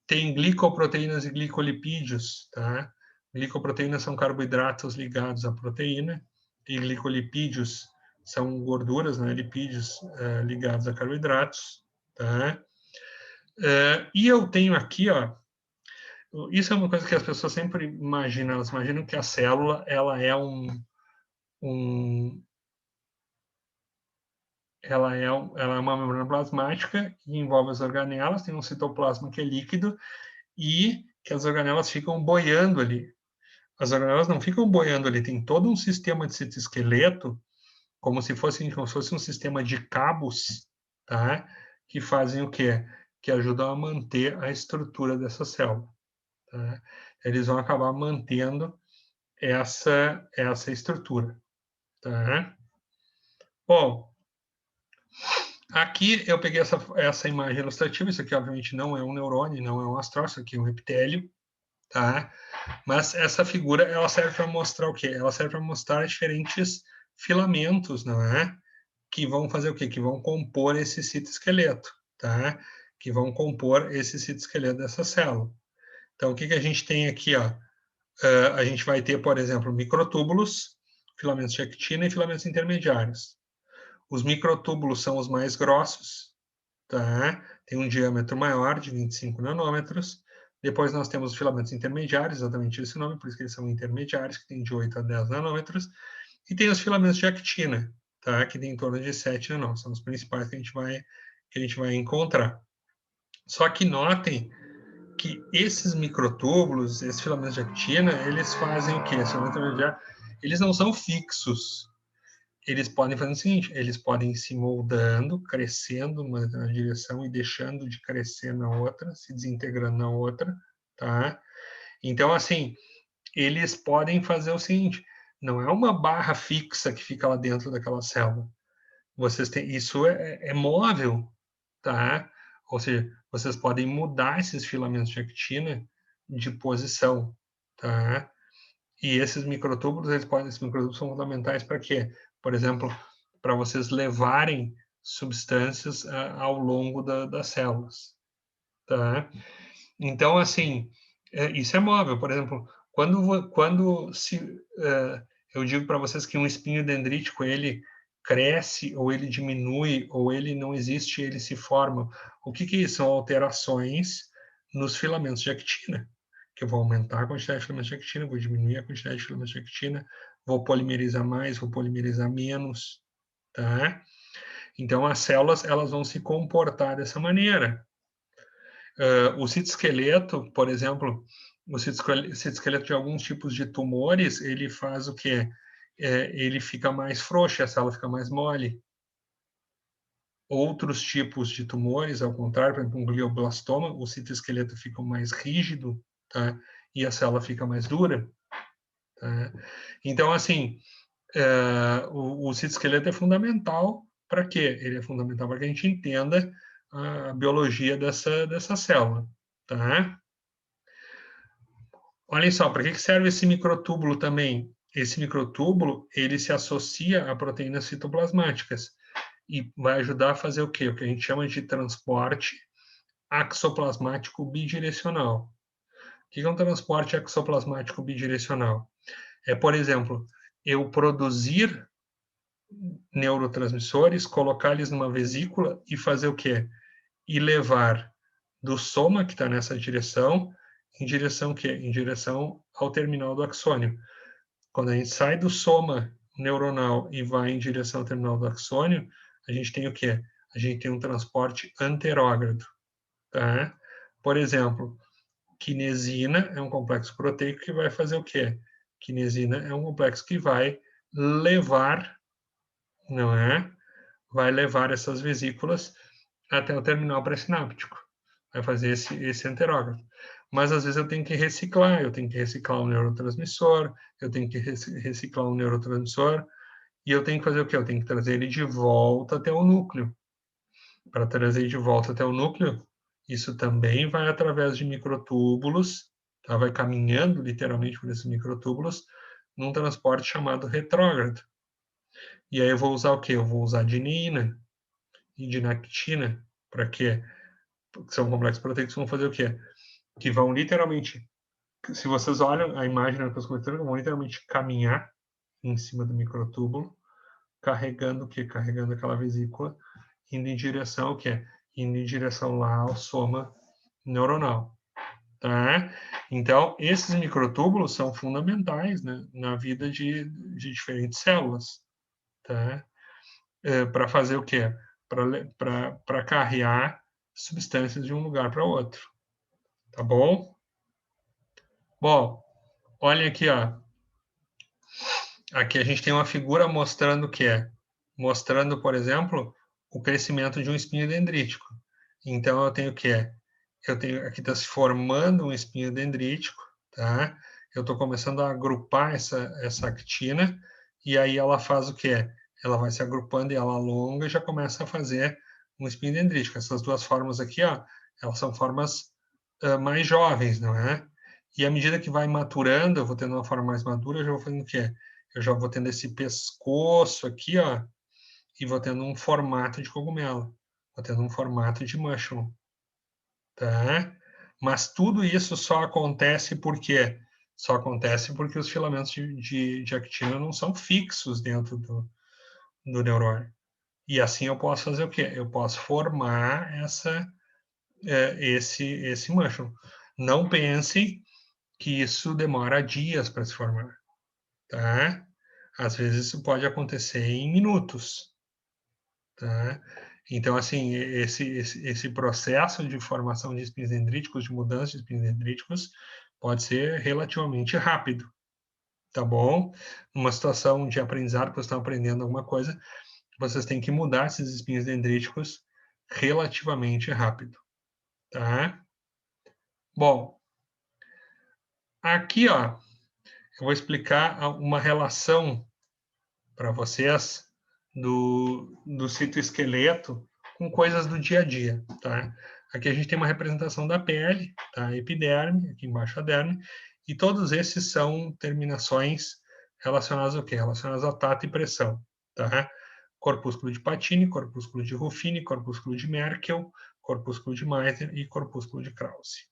Tem glicoproteínas e glicolipídios, tá? Glicoproteínas são carboidratos ligados à proteína e glicolipídios são gorduras, né? Lipídios ligados a carboidratos, tá? E eu tenho aqui, ó, isso é uma coisa que as pessoas sempre imaginam, elas imaginam que a célula, ela é ela é uma membrana plasmática que envolve as organelas, tem um citoplasma que é líquido e que as organelas ficam boiando ali. As organelas não ficam boiando ali, tem todo um sistema de citoesqueleto, como se fosse um sistema de cabos, tá? Que fazem o quê? Que ajudam a manter a estrutura dessa célula. Tá? Eles vão acabar mantendo essa estrutura. Tá? Bom, aqui eu peguei essa imagem ilustrativa. Isso aqui, obviamente, não é um neurônio, não é um astrócito, aqui é um epitélio. Tá? Mas essa figura, ela serve para mostrar o quê? Ela serve para mostrar diferentes filamentos, não é? Que vão fazer o quê? Que vão compor esse citoesqueleto, tá? Que vão compor esse citoesqueleto dessa célula. Então, o que a gente tem aqui, ó? A gente vai ter, por exemplo, microtúbulos, filamentos de actina e filamentos intermediários. Os microtúbulos são os mais grossos, tá? Tem um diâmetro maior, de 25 nanômetros. Depois nós temos os filamentos intermediários, exatamente esse nome, por isso que eles são intermediários, que tem de 8 a 10 nanômetros. E tem os filamentos de actina, tá? Que tem em torno de 7 nanômetros. São os principais que a gente vai encontrar. Só que notem que esses microtúbulos, esses filamentos de actina, eles fazem o quê? Eles não são fixos. Eles podem fazer o seguinte, eles podem ir se moldando, crescendo numa direção e deixando de crescer na outra, se desintegrando na outra, tá? Então, assim, eles podem fazer o seguinte, não é uma barra fixa que fica lá dentro daquela célula. Isso é móvel, tá? Ou seja, vocês podem mudar esses filamentos de actina de posição, tá? E esses microtúbulos, esses microtúbulos são fundamentais para quê? Por exemplo, para vocês levarem substâncias ao longo das células, tá? Então, assim, isso é móvel. Por exemplo, eu digo para vocês que um espinho dendrítico, ele cresce, ou ele diminui, ou ele não existe, ele se forma. O que é isso? São alterações nos filamentos de actina, que eu vou aumentar a quantidade de filamentos de actina, vou diminuir a quantidade de filamentos de actina, vou polimerizar mais, vou polimerizar menos, tá? Então, as células, elas vão se comportar dessa maneira. O citoesqueleto, por exemplo, o citoesqueleto de alguns tipos de tumores, ele faz o quê? Ele fica mais frouxo, a célula fica mais mole. Outros tipos de tumores, ao contrário, por exemplo, um glioblastoma, o citoesqueleto fica mais rígido, tá? E a célula fica mais dura. Tá? Então, assim, o citoesqueleto é fundamental para quê? Ele é fundamental para que a gente entenda a biologia dessa célula. Tá? Olhem só, para que serve esse microtúbulo também? Esse microtúbulo, ele se associa a proteínas citoplasmáticas e vai ajudar a fazer o quê? O que a gente chama de transporte axoplasmático bidirecional. O que é um transporte axoplasmático bidirecional? Por exemplo, eu produzir neurotransmissores, colocá-los numa vesícula e fazer o quê? E levar do soma, que está nessa direção, em direção quê? Em direção ao terminal do axônio. Quando a gente sai do soma neuronal e vai em direção ao terminal do axônio, a gente tem o quê? A gente tem um transporte anterógrado. Tá? Por exemplo, quinesina é um complexo proteico que vai fazer o quê? Quinesina é um complexo que vai levar, não é? Vai levar essas vesículas até o terminal pré-sináptico. Vai fazer esse anterógrado. Mas às vezes eu tenho que reciclar um neurotransmissor, eu tenho que reciclar um neurotransmissor, e eu tenho que fazer o quê? Eu tenho que trazer ele de volta até o núcleo. para trazer de volta até o núcleo, isso também vai através de microtúbulos, tá? Vai caminhando literalmente por esses microtúbulos num transporte chamado retrógrado. E aí eu vou usar o quê? Eu vou usar dineína e dinactina. Para quê? Porque são complexos proteicos que vão fazer o quê? Que vão literalmente, se vocês olham a imagem na microscopia, vão literalmente caminhar em cima do microtúbulo, carregando o quê? Carregando aquela vesícula, indo em direção ao quê? Indo em direção lá ao soma neuronal. Tá? Então, esses microtúbulos são fundamentais, né, na vida de diferentes células. Tá? Para fazer o quê? Para carrear substâncias de um lugar para outro. Tá bom? Bom, olha aqui, ó. Aqui a gente tem uma figura mostrando o que é? Mostrando, por exemplo, o crescimento de um espinho dendrítico. Então, eu tenho o que é? Eu tenho, aqui está se formando um espinho dendrítico, tá? Eu estou começando a agrupar essa actina, e aí ela faz o que é? Ela vai se agrupando e ela alonga e já começa a fazer um espinho dendrítico. Essas duas formas aqui, ó, elas são formas mais jovens, não é? E à medida que vai maturando, eu vou tendo uma forma mais madura, eu já vou fazendo o quê? Eu já vou tendo esse pescoço aqui, ó, e vou tendo um formato de cogumelo, vou tendo um formato de mushroom, tá? Mas tudo isso só acontece por quê? Só acontece porque os filamentos de actina não são fixos dentro do neurônio. E assim eu posso fazer o quê? Eu posso formar esse mushroom. Não pense que isso demora dias para se formar, tá? Às vezes isso pode acontecer em minutos, tá? Então, assim, esse processo de formação de espinhos dendríticos, de mudança de espinhos dendríticos, pode ser relativamente rápido, tá bom? Numa situação de aprendizado, que vocês estão aprendendo alguma coisa, vocês têm que mudar esses espinhos dendríticos relativamente rápido, tá? Bom, aqui, ó, eu vou explicar uma relação para vocês do citoesqueleto com coisas do dia a dia, tá? Aqui a gente tem uma representação da pele, tá? Epiderme, aqui embaixo a derme, e todos esses são terminações relacionadas ao quê? Relacionadas a tato e pressão, tá? Corpúsculo de Pacini, corpúsculo de Ruffini, corpúsculo de Merkel, corpúsculo de Meissner e corpúsculo de Krause,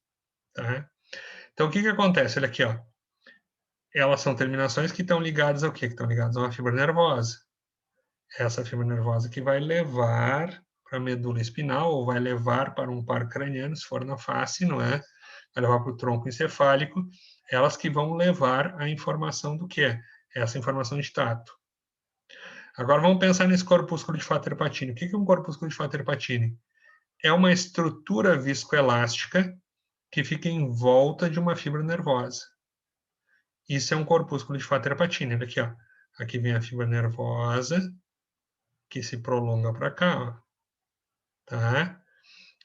tá? Então, o que que acontece? Olha aqui, ó. Elas são terminações que estão ligadas ao quê? Que estão ligadas a uma fibra nervosa. Essa fibra nervosa que vai levar para a medula espinal ou vai levar para um par craniano, se for na face, não é? Vai levar para o tronco encefálico, elas que vão levar a informação do que é? Essa informação de tato. Agora vamos pensar nesse corpúsculo de Vater-Pacini. O que é um corpúsculo de Vater-Pacini? É uma estrutura viscoelástica que fica em volta de uma fibra nervosa. Isso é um corpúsculo de Vater-Pacini. Olha aqui, ó. Aqui vem a fibra nervosa, que se prolonga para cá, ó, tá?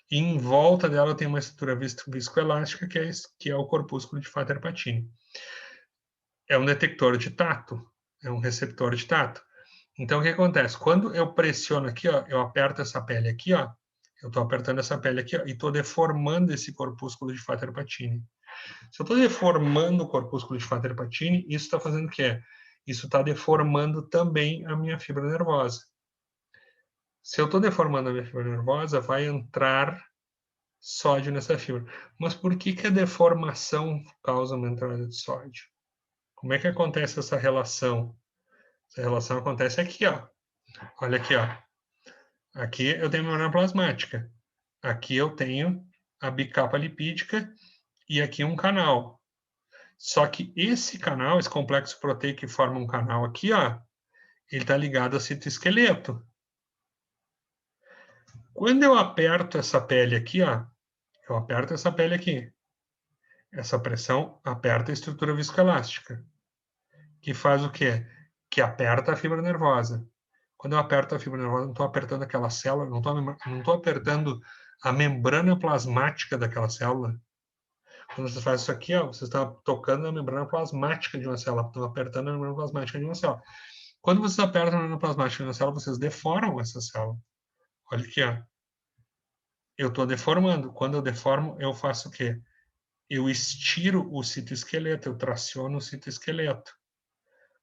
E em volta dela tem uma estrutura viscoelástica, que é o corpúsculo de Vater-Pacini. É um detector de tato, é um receptor de tato. Então, o que acontece? Quando eu pressiono aqui, ó, eu aperto essa pele aqui, ó, eu estou apertando essa pele aqui, ó, e estou deformando esse corpúsculo de Vater-Pacini. Se eu estou deformando o corpúsculo de Vater-Pacini, isso está fazendo o quê? Isso está deformando também a minha fibra nervosa. Se eu estou deformando a minha fibra nervosa, vai entrar sódio nessa fibra. Mas por que a deformação causa uma entrada de sódio? Como é que acontece essa relação? Essa relação acontece aqui, ó. Olha aqui, ó. Aqui eu tenho membrana plasmática. Aqui eu tenho a bicapa lipídica e aqui um canal. Só que esse canal, esse complexo proteico que forma um canal aqui, ó, ele está ligado ao citoesqueleto. Quando eu aperto essa pele aqui, ó, eu aperto essa pele aqui. Essa pressão aperta a estrutura viscoelástica, que faz o quê? Que aperta a fibra nervosa. Quando eu aperto a fibra nervosa, não estou apertando aquela célula, não estou apertando a membrana plasmática daquela célula. Quando você faz isso aqui, ó, você está tocando a membrana plasmática de uma célula, estão apertando a membrana plasmática de uma célula. Quando vocês apertam a membrana plasmática de uma célula, vocês deformam essa célula. Olha aqui, ó. eu estou deformando. Quando eu deformo, eu faço o quê? Eu estiro o citoesqueleto, eu traciono o citoesqueleto.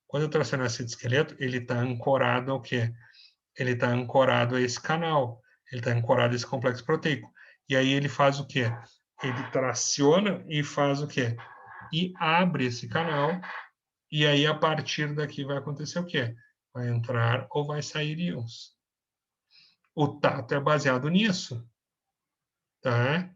Quando eu tracionar o citoesqueleto, ele está ancorado ao quê? Ele está ancorado a esse canal, ele está ancorado a esse complexo proteico. E aí ele faz o quê? Ele traciona e faz o quê? E abre esse canal, e aí a partir daqui vai acontecer o quê? Vai entrar ou vai sair íons. O tato é baseado nisso, tá?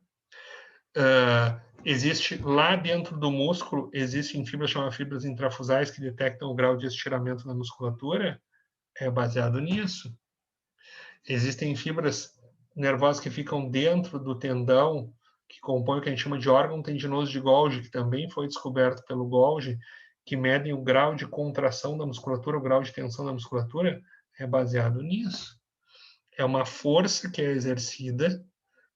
Existe lá dentro do músculo, existem fibras chamadas fibras intrafusais que detectam o grau de estiramento da musculatura, é baseado nisso. Existem fibras nervosas que ficam dentro do tendão, que compõem o que a gente chama de órgão tendinoso de Golgi, que também foi descoberto pelo Golgi, que medem o grau de contração da musculatura, o grau de tensão da musculatura, é baseado nisso. É uma força que é exercida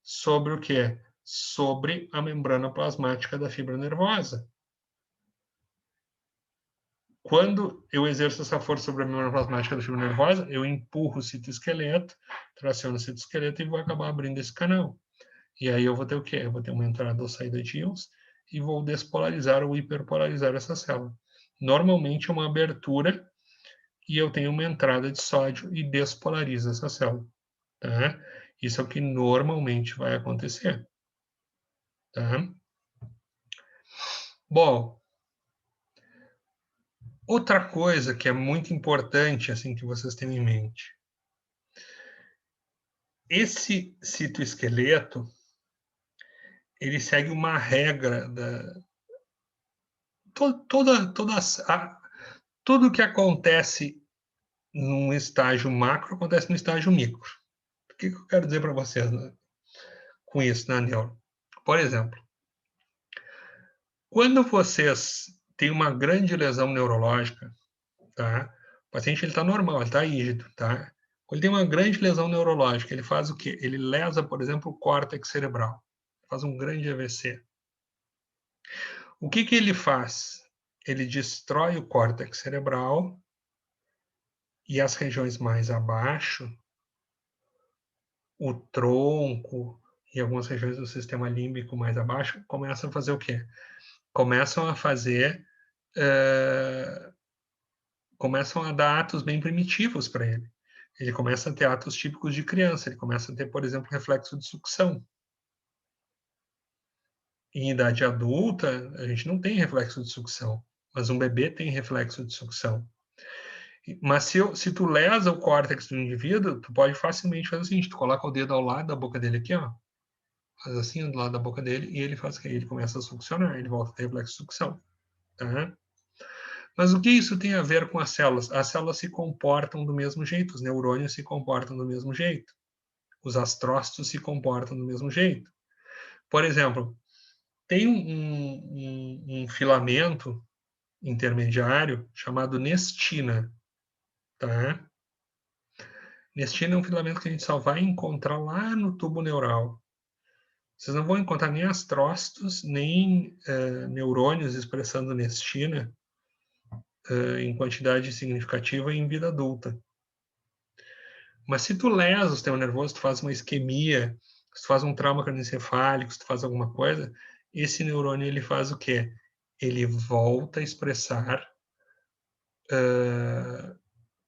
sobre o quê? Sobre a membrana plasmática da fibra nervosa. Quando eu exerço essa força sobre a membrana plasmática da fibra nervosa, eu empurro o citoesqueleto, traciono o citoesqueleto e vou acabar abrindo esse canal. E aí eu vou ter o quê? Eu vou ter uma entrada ou saída de íons e vou despolarizar ou hiperpolarizar essa célula. Normalmente é uma abertura e eu tenho uma entrada de sódio e despolarizo essa célula. Tá? Isso é o que normalmente vai acontecer. Tá? Bom, outra coisa que é muito importante, assim, que vocês tenham em mente. Esse citoesqueleto, ele segue uma regra tudo que acontece num estágio macro acontece no estágio micro. O que eu quero dizer para vocês, né, com isso na neuro? Por exemplo, quando vocês têm uma grande lesão neurológica, tá? O paciente está normal, ele está rígido, tá? Quando ele tem uma grande lesão neurológica, ele faz o quê? Ele lesa, por exemplo, o córtex cerebral. Faz um grande AVC. O que ele faz? Ele destrói o córtex cerebral e as regiões mais abaixo, o tronco e algumas regiões do sistema límbico mais abaixo, começam a fazer o quê? Começam a fazer... começam a dar atos bem primitivos para ele. Ele começa a ter atos típicos de criança. Ele começa a ter, por exemplo, reflexo de sucção. Em idade adulta, a gente não tem reflexo de sucção, mas um bebê tem reflexo de sucção. Mas se tu lesa o córtex do indivíduo, tu pode facilmente fazer o seguinte, tu coloca o dedo ao lado da boca dele aqui, ó, faz assim do lado da boca dele, e ele faz o que? Ele começa a succionar, ele volta a ter reflexo de sucção. Tá? Mas o que isso tem a ver com as células? As células se comportam do mesmo jeito, os neurônios se comportam do mesmo jeito, os astrócitos se comportam do mesmo jeito. Por exemplo, tem um filamento intermediário chamado nestina, tá? Nestina é um filamento que a gente só vai encontrar lá no tubo neural. Vocês não vão encontrar nem astrócitos, nem neurônios expressando nestina em quantidade significativa em vida adulta. Mas se tu lesa o sistema nervoso, tu faz uma isquemia, se tu faz um trauma cranioencefálico, se tu faz alguma coisa, esse neurônio ele faz o quê? Ele volta a expressar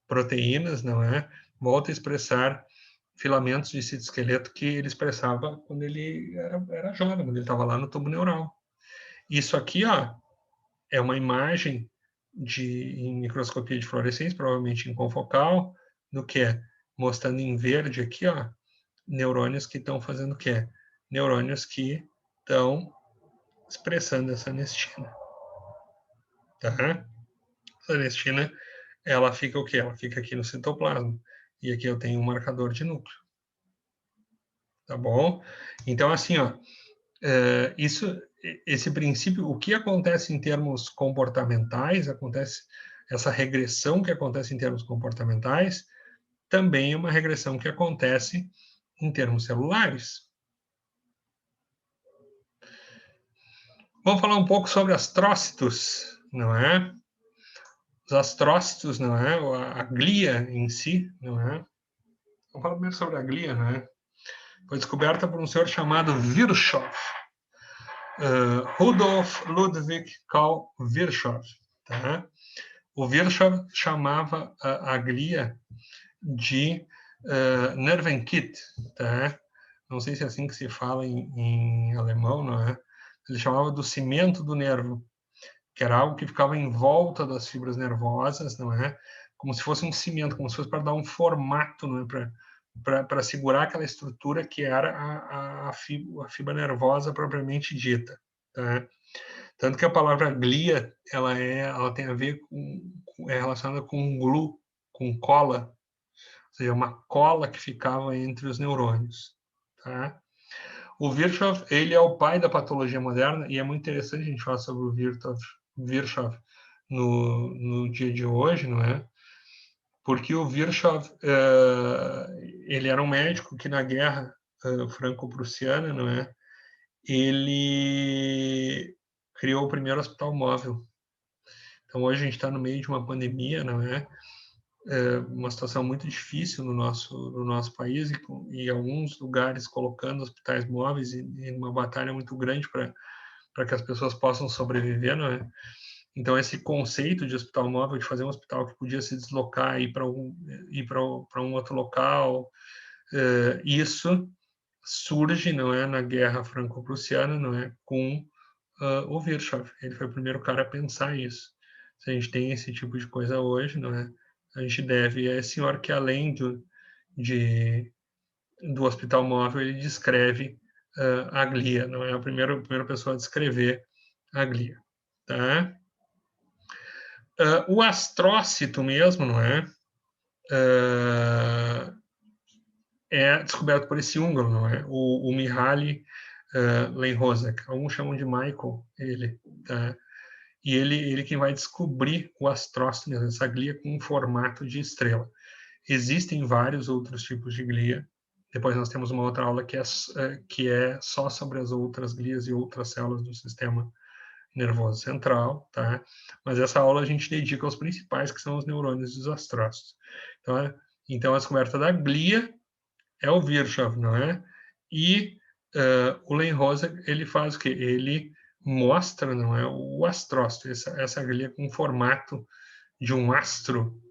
proteínas, não é? Volta a expressar filamentos de citoesqueleto que ele expressava quando ele era jovem, quando ele estava lá no tubo neural. Isso aqui, ó, é uma imagem em microscopia de fluorescência, provavelmente em confocal, no que é mostrando em verde aqui, ó, neurônios que estão fazendo o quê? Neurônios que estão expressando essa anestina. Tá? Essa anestina, ela fica o quê? Ela fica aqui no citoplasma. E aqui eu tenho um marcador de núcleo. Tá bom? Então, assim, ó, esse princípio, o que acontece em termos comportamentais, essa regressão que acontece em termos comportamentais, também é uma regressão que acontece em termos celulares. Vamos falar um pouco sobre astrócitos, não é? Os astrócitos, não é? A glia em si, não é? Vamos falar primeiro sobre a glia, não é? foi descoberta por um senhor chamado Virchow, Rudolf Ludwig Karl Virchow. Tá? O Virchow chamava a glia de Nervenkit, tá? Não sei se é assim que se fala em alemão, não é? Ele chamava do cimento do nervo, que era algo que ficava em volta das fibras nervosas, não é? Como se fosse um cimento, como se fosse para dar um formato, não é? Para segurar aquela estrutura que era a fibra nervosa propriamente dita, tá? Tanto que a palavra glia, ela tem a ver é relacionada com glue, com cola, ou seja, uma cola que ficava entre os neurônios, tá? O Virchow, ele é o pai da patologia moderna, e é muito interessante a gente falar sobre o Virchow no dia de hoje, não é? Porque o Virchow, ele era um médico que na guerra franco-prussiana, não é? Ele criou o primeiro hospital móvel. Então, hoje a gente está no meio de uma pandemia, não é? Uma situação muito difícil no nosso país e alguns lugares colocando hospitais móveis em uma batalha muito grande para que as pessoas possam sobreviver, não é? Então, esse conceito de hospital móvel, de fazer um hospital que podia se deslocar e ir para um outro local, isso surge, não é, na Guerra Franco-Prussiana, não é, com o Virchow. Ele foi o primeiro cara a pensar isso. Se a gente tem esse tipo de coisa hoje, não é, a gente deve a esse senhor que, além do hospital móvel, ele descreve a glia, não é a primeira pessoa a descrever a glia, tá? O astrócito mesmo, não é? É descoberto por esse húngaro, não é? O Mihaly Lenhorzek. Alguns chamam de Michael, ele, tá? E ele quem vai descobrir o astrócito, essa glia com um formato de estrela. Existem vários outros tipos de glia. Depois nós temos uma outra aula que é só sobre as outras glias e outras células do sistema nervoso central, tá? Mas essa aula a gente dedica aos principais, que são os neurônios dos astrócitos. Então a descoberta da glia é o Virchow, não é? E o Lenhorzek, ele faz o quê? Ele mostra, não é, o astrócito, essa glia com formato de um astro,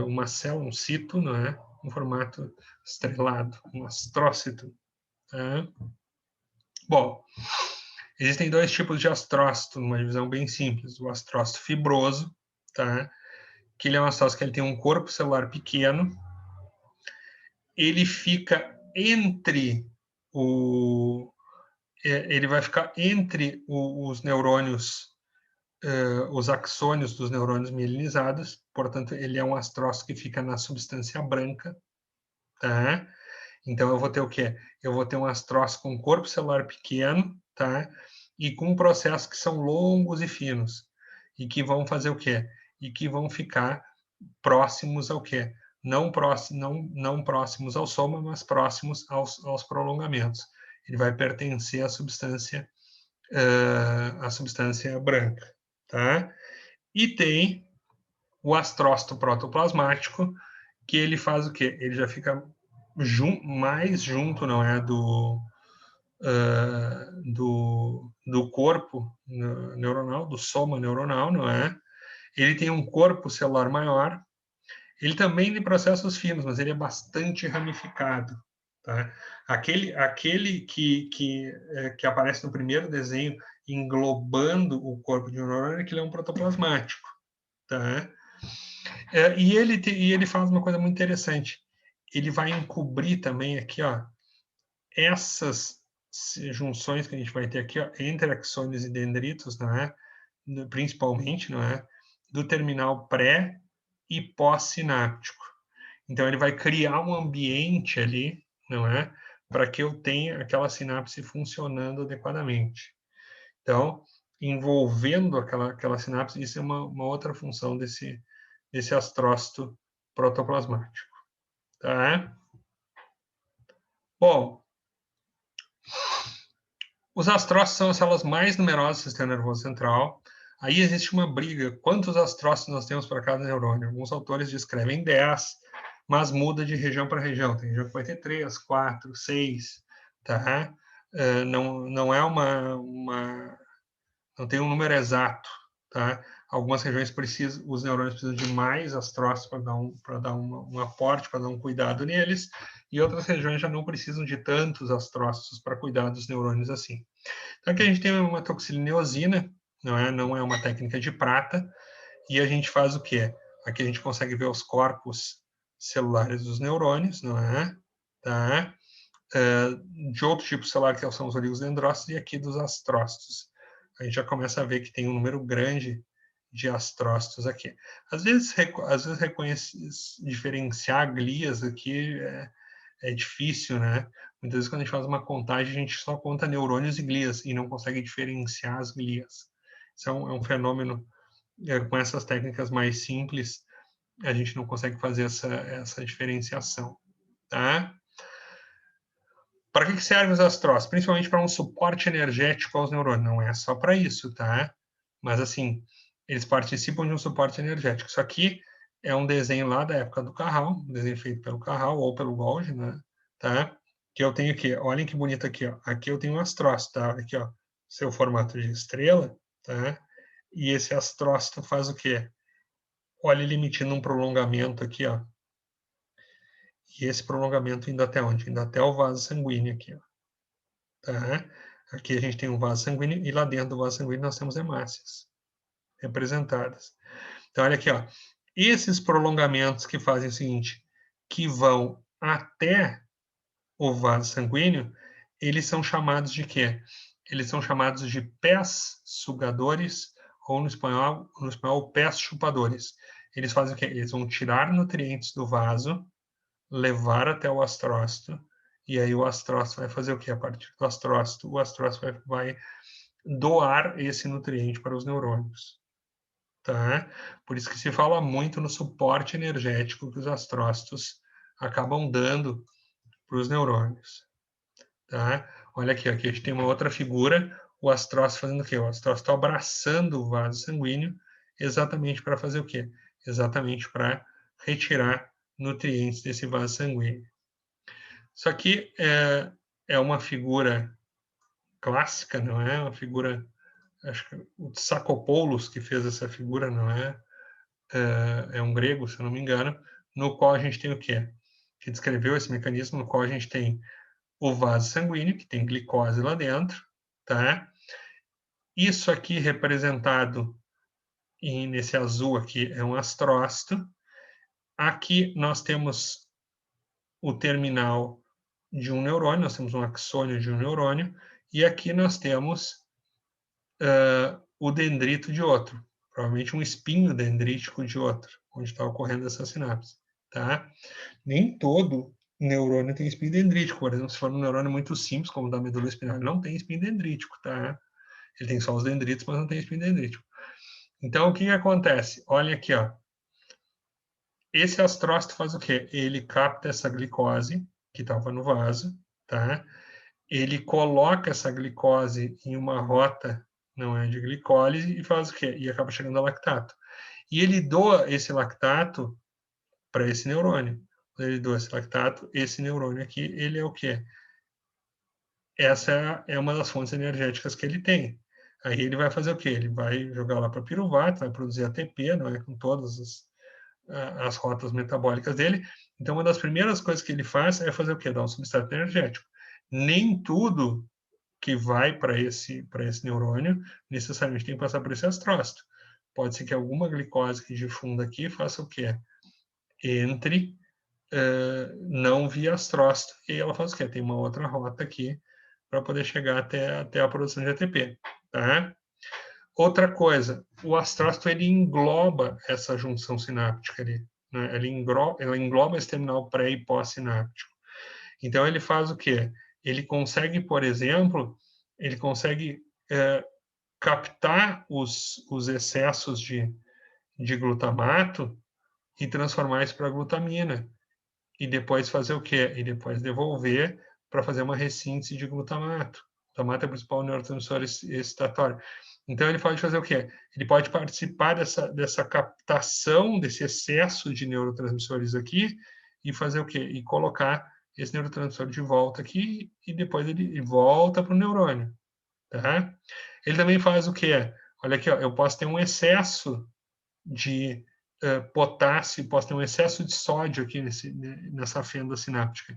uma célula, um cito, não é? Um formato estrelado, um astrócito. Tá? Bom, existem dois tipos de astrócito, numa divisão bem simples. O astrócito fibroso, tá? Que ele é um astrócito que ele tem um corpo celular pequeno, ele fica entre ele vai ficar entre os neurônios, os axônios dos neurônios mielinizados, portanto, ele é um astrócito que fica na substância branca, tá? Então, eu vou ter o quê? Eu vou ter um astrócito com corpo celular pequeno, tá? E com processos que são longos e finos, e que vão fazer o quê? E que vão ficar próximos ao quê? Não próximos ao soma, mas próximos aos prolongamentos. Ele vai pertencer à substância branca, tá? E tem o astrócito protoplasmático, que ele faz o quê? Ele já fica mais junto, não é, do corpo neuronal, do soma neuronal, não é? Ele tem um corpo celular maior. Ele também tem processos finos, mas ele é bastante ramificado. Tá? Aquele que aparece no primeiro desenho, englobando o corpo de um neurônio, que ele é um protoplasmático. Tá? E ele faz uma coisa muito interessante. Ele vai encobrir também aqui, ó, essas junções que a gente vai ter aqui, ó, entre axônios e dendritos, não é? Principalmente, não é? Do terminal pré e pós-sináptico. Então, ele vai criar um ambiente ali, não é? Para que eu tenha aquela sinapse funcionando adequadamente. Então, envolvendo aquela sinapse, isso é uma outra função desse astrócito protoplasmático. Tá? Bom, os astrócitos são as células mais numerosas do sistema nervoso central. Aí existe uma briga. Quantos astrócitos nós temos para cada neurônio? Alguns autores descrevem 10, mas muda de região para região. Tem região que vai ter 3, 4, 6, tá? Não é não tem um número exato, tá? Algumas regiões os neurônios precisam de mais astrócitos para dar um aporte, para dar um cuidado neles, e outras regiões já não precisam de tantos astrócitos para cuidar dos neurônios assim. Então aqui a gente tem uma toxilineosina, não é uma técnica de prata, e a gente faz o quê? Aqui a gente consegue ver os corpos celulares dos neurônios, não é? Tá? De outro tipo celular, que são os oligosdendrócitos, e aqui dos astrócitos. A gente já começa a ver que tem um número grande de astrócitos aqui. Às vezes diferenciar glias aqui é difícil, né? Muitas vezes, quando a gente faz uma contagem, a gente só conta neurônios e glias e não consegue diferenciar as glias. Isso é um fenômeno, com essas técnicas mais simples, a gente não consegue fazer essa diferenciação, tá? Para que servem os astrócitos? Principalmente para um suporte energético aos neurônios. Não é só para isso, tá? Mas, assim, eles participam de um suporte energético. Isso aqui é um desenho lá da época do Carral, um desenho feito pelo Carral ou pelo Golgi, né? Tá? Que eu tenho aqui, olhem que bonito aqui, ó. Aqui eu tenho um astrócito, tá? Aqui, ó, seu formato de estrela, tá? E esse astrócito faz o quê? Olha ele emitindo um prolongamento aqui, ó. E esse prolongamento indo até onde? Indo até o vaso sanguíneo aqui, ó. Tá? Aqui a gente tem um vaso sanguíneo e lá dentro do vaso sanguíneo nós temos hemácias representadas. Então, olha aqui, ó. Esses prolongamentos que fazem o seguinte, que vão até o vaso sanguíneo, eles são chamados de quê? Eles são chamados de pés sugadores, ou no espanhol pés chupadores. Eles fazem o quê? Eles vão tirar nutrientes do vaso, levar até o astrócito, e aí o astrócito vai fazer o quê? A partir do astrócito, o astrócito vai doar esse nutriente para os neurônios. Tá? Por isso que se fala muito no suporte energético que os astrócitos acabam dando para os neurônios. Tá? Olha aqui, aqui a gente tem uma outra figura, o astrócito fazendo o quê? O astrócito abraçando o vaso sanguíneo, exatamente para fazer o quê? Exatamente para retirar nutrientes desse vaso sanguíneo. Isso aqui é uma figura clássica, não é? Uma figura, acho que o Tsakopoulos que fez essa figura, não é? É um grego, se eu não me engano, no qual a gente tem o quê? Que descreveu esse mecanismo, no qual a gente tem o vaso sanguíneo, que tem glicose lá dentro, tá? Isso aqui representado nesse azul aqui é um astrócito. Aqui nós temos o terminal de um neurônio, nós temos um axônio de um neurônio, e aqui nós temos o dendrito de outro, provavelmente um espinho dendrítico de outro, onde está ocorrendo essa sinapse, tá? Nem todo neurônio tem espinho dendrítico, por exemplo, se for um neurônio muito simples, como o da medula espinhal, ele não tem espinho dendrítico, tá? Ele tem só os dendritos, mas não tem espinho dendrítico. Então, o que acontece? Olha aqui, ó. Esse astrócito faz o quê? Ele capta essa glicose que estava no vaso, tá? Ele coloca essa glicose em uma rota, não é, de glicólise, e faz o quê? E acaba chegando ao lactato. E ele doa esse lactato para esse neurônio. Quando ele doa esse lactato, esse neurônio aqui, ele é o quê? Essa é uma das fontes energéticas que ele tem. Aí ele vai fazer o quê? Ele vai jogar lá para piruvato, vai produzir ATP, não é, com todas as rotas metabólicas dele. Então, uma das primeiras coisas que ele faz é fazer o quê? Dar um substrato energético. Nem tudo que vai para esse neurônio necessariamente tem que passar por esse astrócito. Pode ser que alguma glicose que difunda aqui faça o quê? Entre não via astrócito, e ela faz o quê? Tem uma outra rota aqui para poder chegar até a produção de ATP. Tá? Outra coisa, o astrócito ele engloba essa junção sináptica ali, né? Ele engloba esse terminal pré e pós-sináptico. Então ele faz o quê? Ele consegue, por exemplo, ele consegue captar os excessos de glutamato e transformar isso para glutamina. E depois fazer o quê? E depois devolver para fazer uma ressíntese de glutamato. O glutamato é o principal neurotransmissor excitatório. Então, ele pode fazer o quê? Ele pode participar dessa captação, desse excesso de neurotransmissores aqui, e fazer o quê? E colocar esse neurotransmissor de volta aqui e depois ele volta para o neurônio, tá? Ele também faz o quê? Olha aqui, ó, eu posso ter um excesso de potássio, posso ter um excesso de sódio aqui nessa fenda sináptica.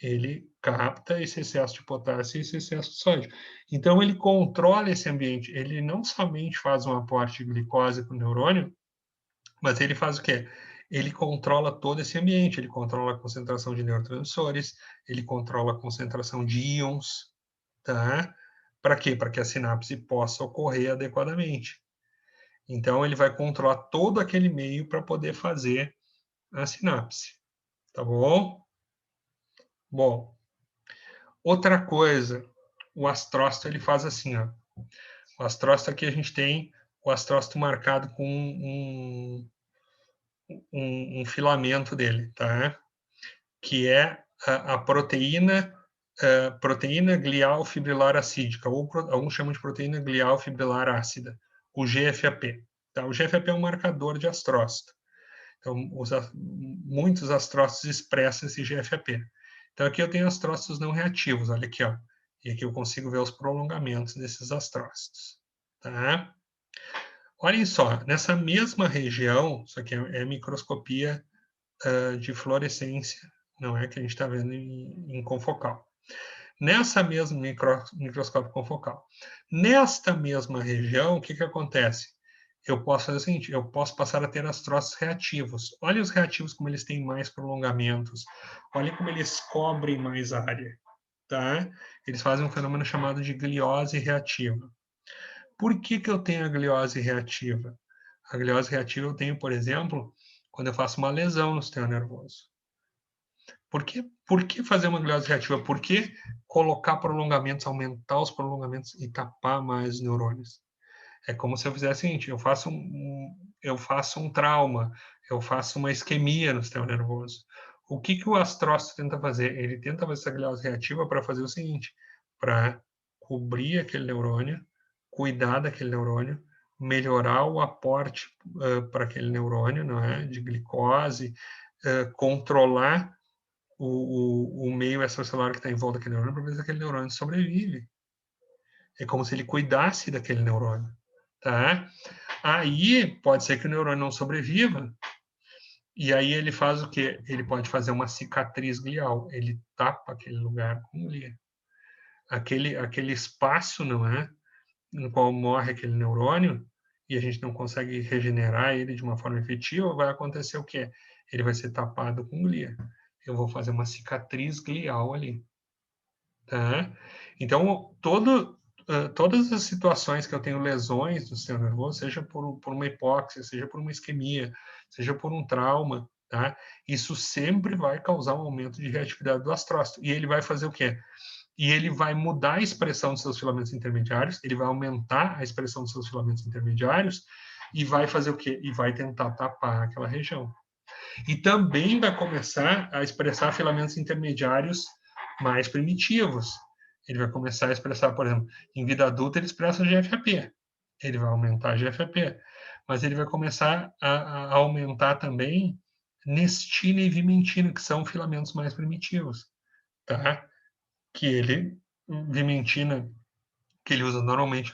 Ele capta esse excesso de potássio e esse excesso de sódio. Então, ele controla esse ambiente. Ele não somente faz um aporte de glicose para o neurônio, mas ele faz o quê? Ele controla todo esse ambiente. Ele controla a concentração de neurotransmissores, ele controla a concentração de íons, tá? Para quê? Para que a sinapse possa ocorrer adequadamente. Então, ele vai controlar todo aquele meio para poder fazer a sinapse. Tá bom? Bom, outra coisa, o astrócito ele faz assim, ó. O astrócito aqui a gente tem o astrócito marcado com um filamento dele, tá? Que é a proteína glial fibrilar acídica, ou alguns chamam de proteína glial fibrilar ácida, o GFAP. Tá? O GFAP é um marcador de astrócito. Então, muitos astrócitos expressam esse GFAP. Então, aqui eu tenho astrócitos não reativos, olha aqui, ó. E aqui eu consigo ver os prolongamentos desses astrócitos, tá? Olhem só, nessa mesma região, isso aqui é microscopia de fluorescência, não é que a gente está vendo em confocal. Nessa mesma microscópio confocal. Nesta mesma região, o que acontece? Eu posso fazer o seguinte, eu posso passar a ter astrócitos reativos. Olha os reativos como eles têm mais prolongamentos. Olha como eles cobrem mais área. Tá? Eles fazem um fenômeno chamado de gliose reativa. Por que eu tenho a gliose reativa? A gliose reativa eu tenho, por exemplo, quando eu faço uma lesão no sistema nervoso. Por que fazer uma gliose reativa? Por que colocar prolongamentos, aumentar os prolongamentos e tapar mais os neurônios? É como se eu fizesse o seguinte, eu faço um trauma, eu faço uma isquemia no sistema nervoso. O que o astrócito tenta fazer? Ele tenta fazer essa gliose reativa para fazer o seguinte, para cobrir aquele neurônio, cuidar daquele neurônio, melhorar o aporte para aquele neurônio, não é? De glicose, controlar o meio extracelular que está em volta daquele neurônio para ver se aquele neurônio sobrevive. É como se ele cuidasse daquele neurônio, tá? Aí pode ser que o neurônio não sobreviva, e aí ele faz o quê? Ele pode fazer uma cicatriz glial, ele tapa aquele lugar com glia. Aquele espaço, não é? No qual morre aquele neurônio, e a gente não consegue regenerar ele de uma forma efetiva, vai acontecer o quê? Ele vai ser tapado com glia. Eu vou fazer uma cicatriz glial ali. Tá? Então, todas as situações que eu tenho lesões do sistema nervoso, seja por uma hipóxia, seja por uma isquemia, seja por um trauma, tá? Isso sempre vai causar um aumento de reatividade do astrócito. E ele vai fazer o quê? E ele vai mudar a expressão dos seus filamentos intermediários, ele vai aumentar a expressão dos seus filamentos intermediários e vai fazer o quê? E vai tentar tapar aquela região. E também vai começar a expressar filamentos intermediários mais primitivos. Ele vai começar a expressar, por exemplo, em vida adulta ele expressa o GFAP. Ele vai aumentar a GFAP. Mas ele vai começar a aumentar também nestina e vimentina, que são filamentos mais primitivos. Tá? Vimentina, que ele usa normalmente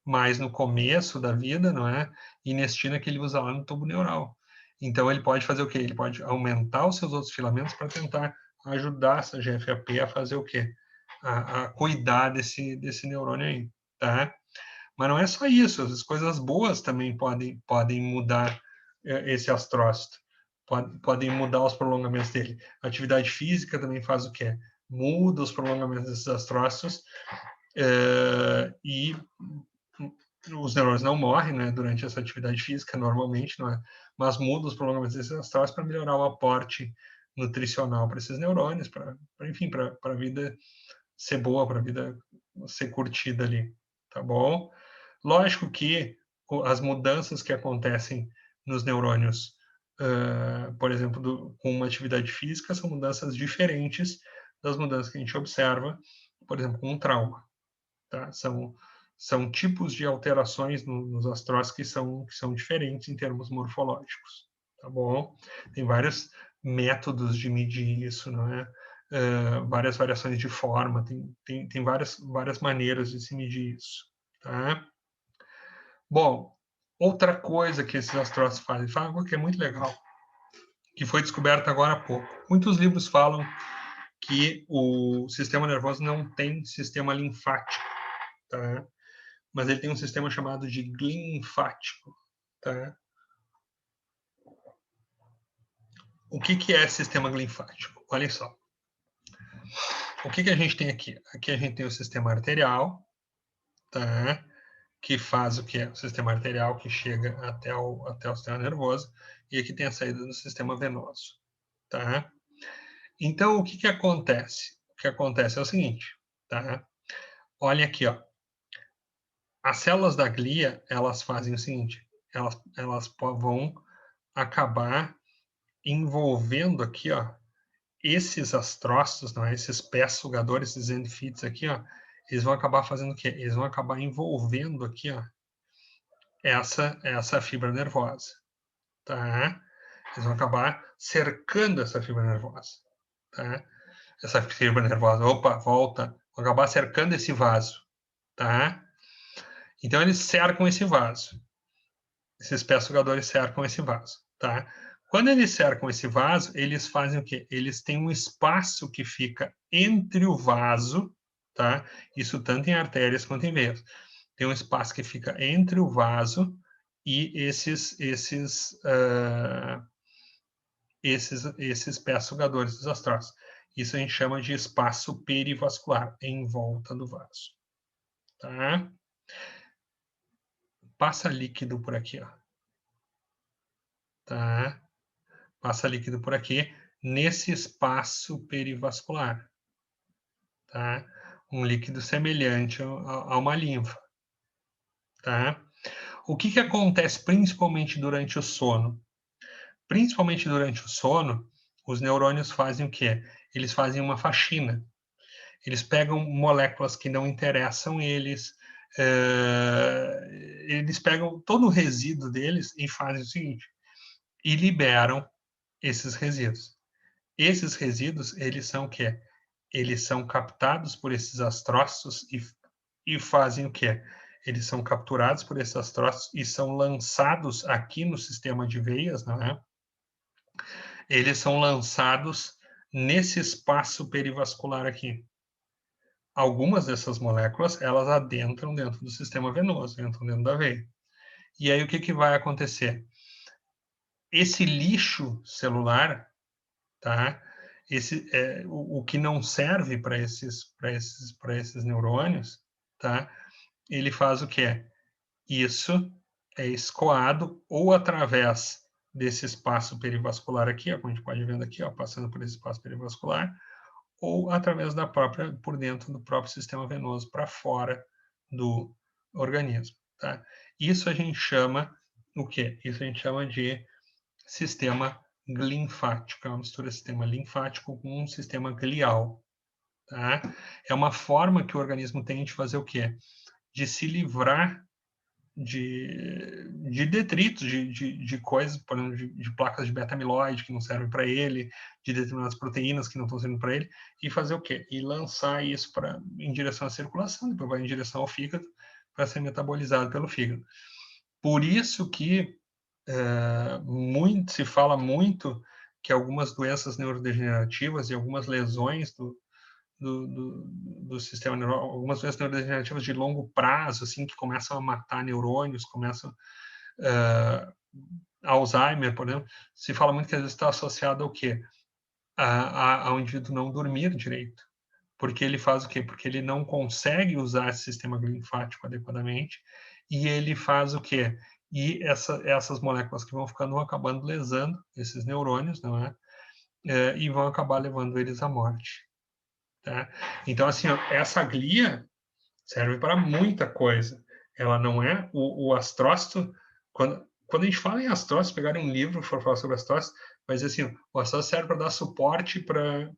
mais no começo da vida, não é? E nestina que ele usa lá no tubo neural. Então ele pode fazer o quê? Ele pode aumentar os seus outros filamentos para tentar ajudar essa GFAP a fazer o quê? A cuidar desse neurônio aí, tá? Mas não é só isso, as coisas boas também podem mudar esse astrócito, podem mudar os prolongamentos dele. A atividade física também faz o quê? Muda os prolongamentos desses astrócitos e os neurônios não morrem, né, durante essa atividade física, normalmente, não é? Mas muda os prolongamentos desses astrócitos para melhorar o aporte nutricional para esses neurônios, enfim, para a vida ser boa, para a vida ser curtida ali, tá bom? Lógico que as mudanças que acontecem nos neurônios, por exemplo, com uma atividade física, são mudanças diferentes das mudanças que a gente observa, por exemplo, com um trauma. Tá? São tipos de alterações nos astrócitos que são diferentes em termos morfológicos. Tá bom? Tem vários métodos de medir isso, não é? Várias variações de forma, tem várias maneiras de se medir isso, tá? Bom, outra coisa que esses astrónomos fazem algo que é muito legal, que foi descoberto agora há pouco. Muitos livros falam que o sistema nervoso não tem sistema linfático, tá? Mas ele tem um sistema chamado de glinfático, tá? O que é sistema glinfático? Olha só. O que a gente tem aqui? Aqui a gente tem o sistema arterial, tá? Que faz o que é o sistema arterial, que chega até o sistema nervoso, e aqui tem a saída do sistema venoso, tá? Então, o que acontece? O que acontece é o seguinte, tá? Olha aqui, ó. As células da glia, elas fazem o seguinte, elas vão acabar envolvendo aqui, ó, esses astrócitos, não é? Esses pés sugadores, esses endfits aqui, ó, eles vão acabar fazendo o quê? Eles vão acabar envolvendo aqui, ó, essa fibra nervosa, tá? Eles vão acabar cercando essa fibra nervosa, tá? Essa fibra nervosa, opa, volta, vão acabar cercando esse vaso, tá? Então, eles cercam esse vaso. Esses pés sugadores cercam esse vaso, tá? Quando eles cercam esse vaso, eles fazem o quê? Eles têm um espaço que fica entre o vaso, tá? Isso tanto em artérias quanto em veias. Tem um espaço que fica entre o vaso e esses pés sugadores dos astrócitos. Isso a gente chama de espaço perivascular, em volta do vaso, tá? Passa líquido por aqui, ó. Tá? Passa líquido por aqui, nesse espaço perivascular, tá? Um líquido semelhante a uma linfa, tá? O que acontece principalmente durante o sono? Principalmente durante o sono, os neurônios fazem o quê? Eles fazem uma faxina. Eles pegam moléculas que não interessam eles, eles pegam todo o resíduo deles e fazem o seguinte, e liberam esses resíduos. Esses resíduos, eles são o quê? Eles são captados por esses astrócitos e fazem o quê? Eles são capturados por esses astrócitos e são lançados aqui no sistema de veias, não é? Eles são lançados nesse espaço perivascular aqui. Algumas dessas moléculas, elas adentram dentro do sistema venoso, entram dentro da veia. E aí o que vai acontecer? Esse lixo celular, tá? O que não serve para esses neurônios, tá? Ele faz o quê? Isso é escoado ou através desse espaço perivascular aqui, ó, como a gente pode ver aqui, ó, passando por esse espaço perivascular, ou através por dentro do próprio sistema venoso, para fora do organismo, tá? Isso a gente chama o quê? Isso a gente chama de sistema linfático, é uma mistura de sistema linfático com um sistema glial, tá? É uma forma que o organismo tem de fazer o quê? De se livrar de detritos, de coisas, por exemplo, de placas de beta-amiloide que não servem para ele, de determinadas proteínas que não estão servindo para ele, e fazer o quê? E lançar isso em direção à circulação, depois vai em direção ao fígado, para ser metabolizado pelo fígado. Por isso que se fala muito que algumas doenças neurodegenerativas e algumas lesões do sistema neural, algumas doenças neurodegenerativas de longo prazo, assim, que começam a matar neurônios, começam Alzheimer, por exemplo, se fala muito que às vezes está associado ao quê? Ao indivíduo não dormir direito. Porque ele faz o quê? Porque ele não consegue usar esse sistema linfático adequadamente e ele faz o quê? E essas moléculas que vão ficando vão acabando lesando esses neurônios, não é? E vão acabar levando eles à morte. Tá? Então, assim, ó, essa glia serve para muita coisa. Ela não é o astrócito. Quando a gente fala em astrócito, pegarem um livro for falar sobre astrócito, mas assim, o astrócito serve para dar suporte para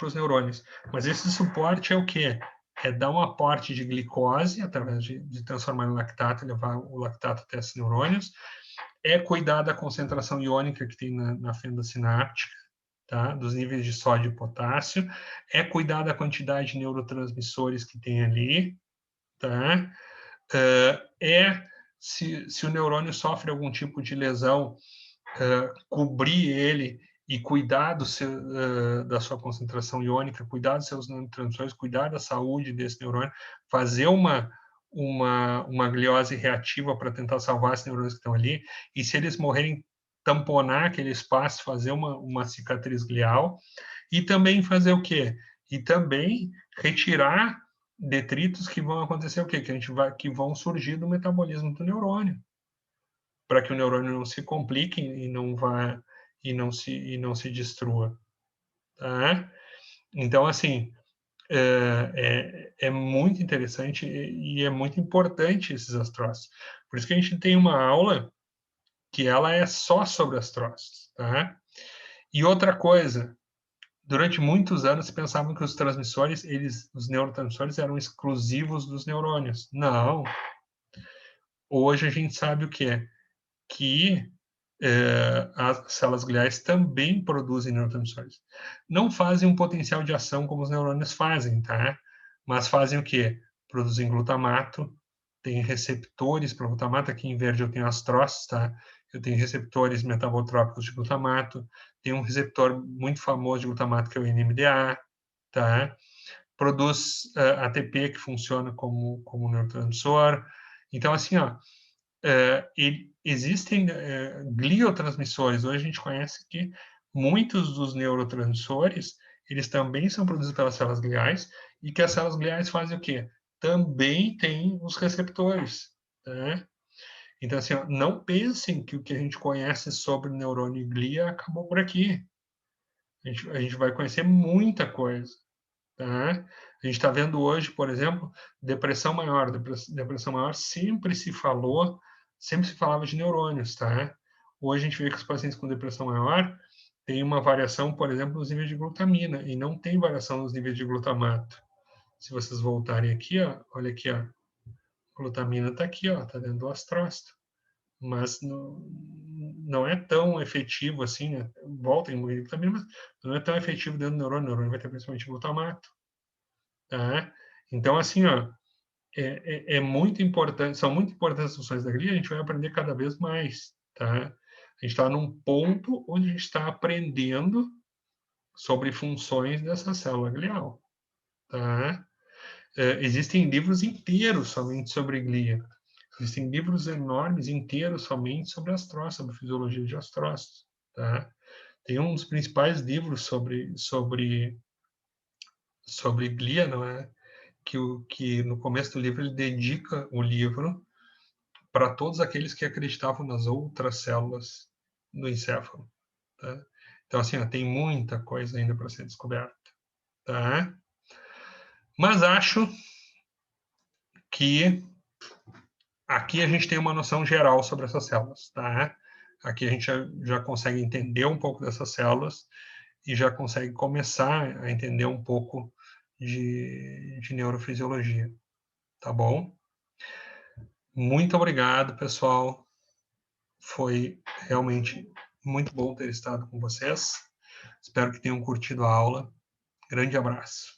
os neurônios. Mas esse suporte é o quê? É dar um aporte de glicose através de transformar em lactato, levar o lactato até esses neurônios. é cuidar da concentração iônica que tem na fenda sináptica, tá? Dos níveis de sódio e potássio, é cuidar da quantidade de neurotransmissores que tem ali, tá? Se o neurônio sofre algum tipo de lesão, cobrir ele e cuidar da sua concentração iônica, cuidar dos seus neurotransmissores, cuidar da saúde desse neurônio, fazer uma gliose reativa para tentar salvar esses neurônios que estão ali, e se eles morrerem, tamponar aquele espaço, fazer uma cicatriz glial, e também fazer o quê? E também retirar detritos que vão acontecer o quê? Que vão surgir do metabolismo do neurônio, para que o neurônio não se complique e não se destrua, tá? Então, assim, é muito interessante e é muito importante esses astrócitos. Por isso que a gente tem uma aula que ela é só sobre astrócitos, tá? E outra coisa, durante muitos anos pensavam que os transmissores, os neurotransmissores eram exclusivos dos neurônios. Não. Hoje a gente sabe o que é. Que as células gliais também produzem neurotransmissores. Não fazem um potencial de ação como os neurônios fazem, tá? Mas fazem o quê? Produzem glutamato, tem receptores para glutamato. Aqui em verde eu tenho astrócitos, tá? Eu tenho receptores metabotrópicos de glutamato. Tem um receptor muito famoso de glutamato que é o NMDA, tá? Produz ATP, que funciona como neurotransmissor. Então, assim, ó, existem gliotransmissores. Hoje a gente conhece que muitos dos neurotransmissores, eles também são produzidos pelas células gliais, e que as células gliais fazem o quê? Também tem os receptores, tá? Então, assim, ó, não pensem que o que a gente conhece sobre neurônio e glia acabou por aqui. A gente vai conhecer muita coisa, tá? A gente está vendo hoje, por exemplo, depressão maior. Depressão maior sempre se falava de neurônios, tá? Hoje a gente vê que os pacientes com depressão maior têm uma variação, por exemplo, nos níveis de glutamina, e não tem variação nos níveis de glutamato. Se vocês voltarem aqui, ó, olha aqui, ó, a glutamina está aqui, ó, está dentro do astrócito, mas não é tão efetivo assim, né? Volta em glutamina, mas não é tão efetivo dentro do neurônio. O neurônio vai ter principalmente glutamato, tá? Então, assim, ó, é muito importante, são muito importantes as funções da glia, a gente vai aprender cada vez mais, tá? A gente está num ponto onde a gente está aprendendo sobre funções dessa célula glial, tá? Existem livros inteiros somente sobre glia. Existem livros enormes inteiros somente sobre astrócitos, sobre fisiologia de astrócitos, tá? Tem um dos principais livros sobre glia, não é? Que no começo do livro ele dedica o livro para todos aqueles que acreditavam nas outras células do encéfalo, tá? Então, assim, ó, tem muita coisa ainda para ser descoberta, tá? Mas acho que aqui a gente tem uma noção geral sobre essas células, tá? Aqui a gente já consegue entender um pouco dessas células e já consegue começar a entender um pouco de neurofisiologia, tá bom? Muito obrigado, pessoal. Foi realmente muito bom ter estado com vocês. Espero que tenham curtido a aula. Grande abraço.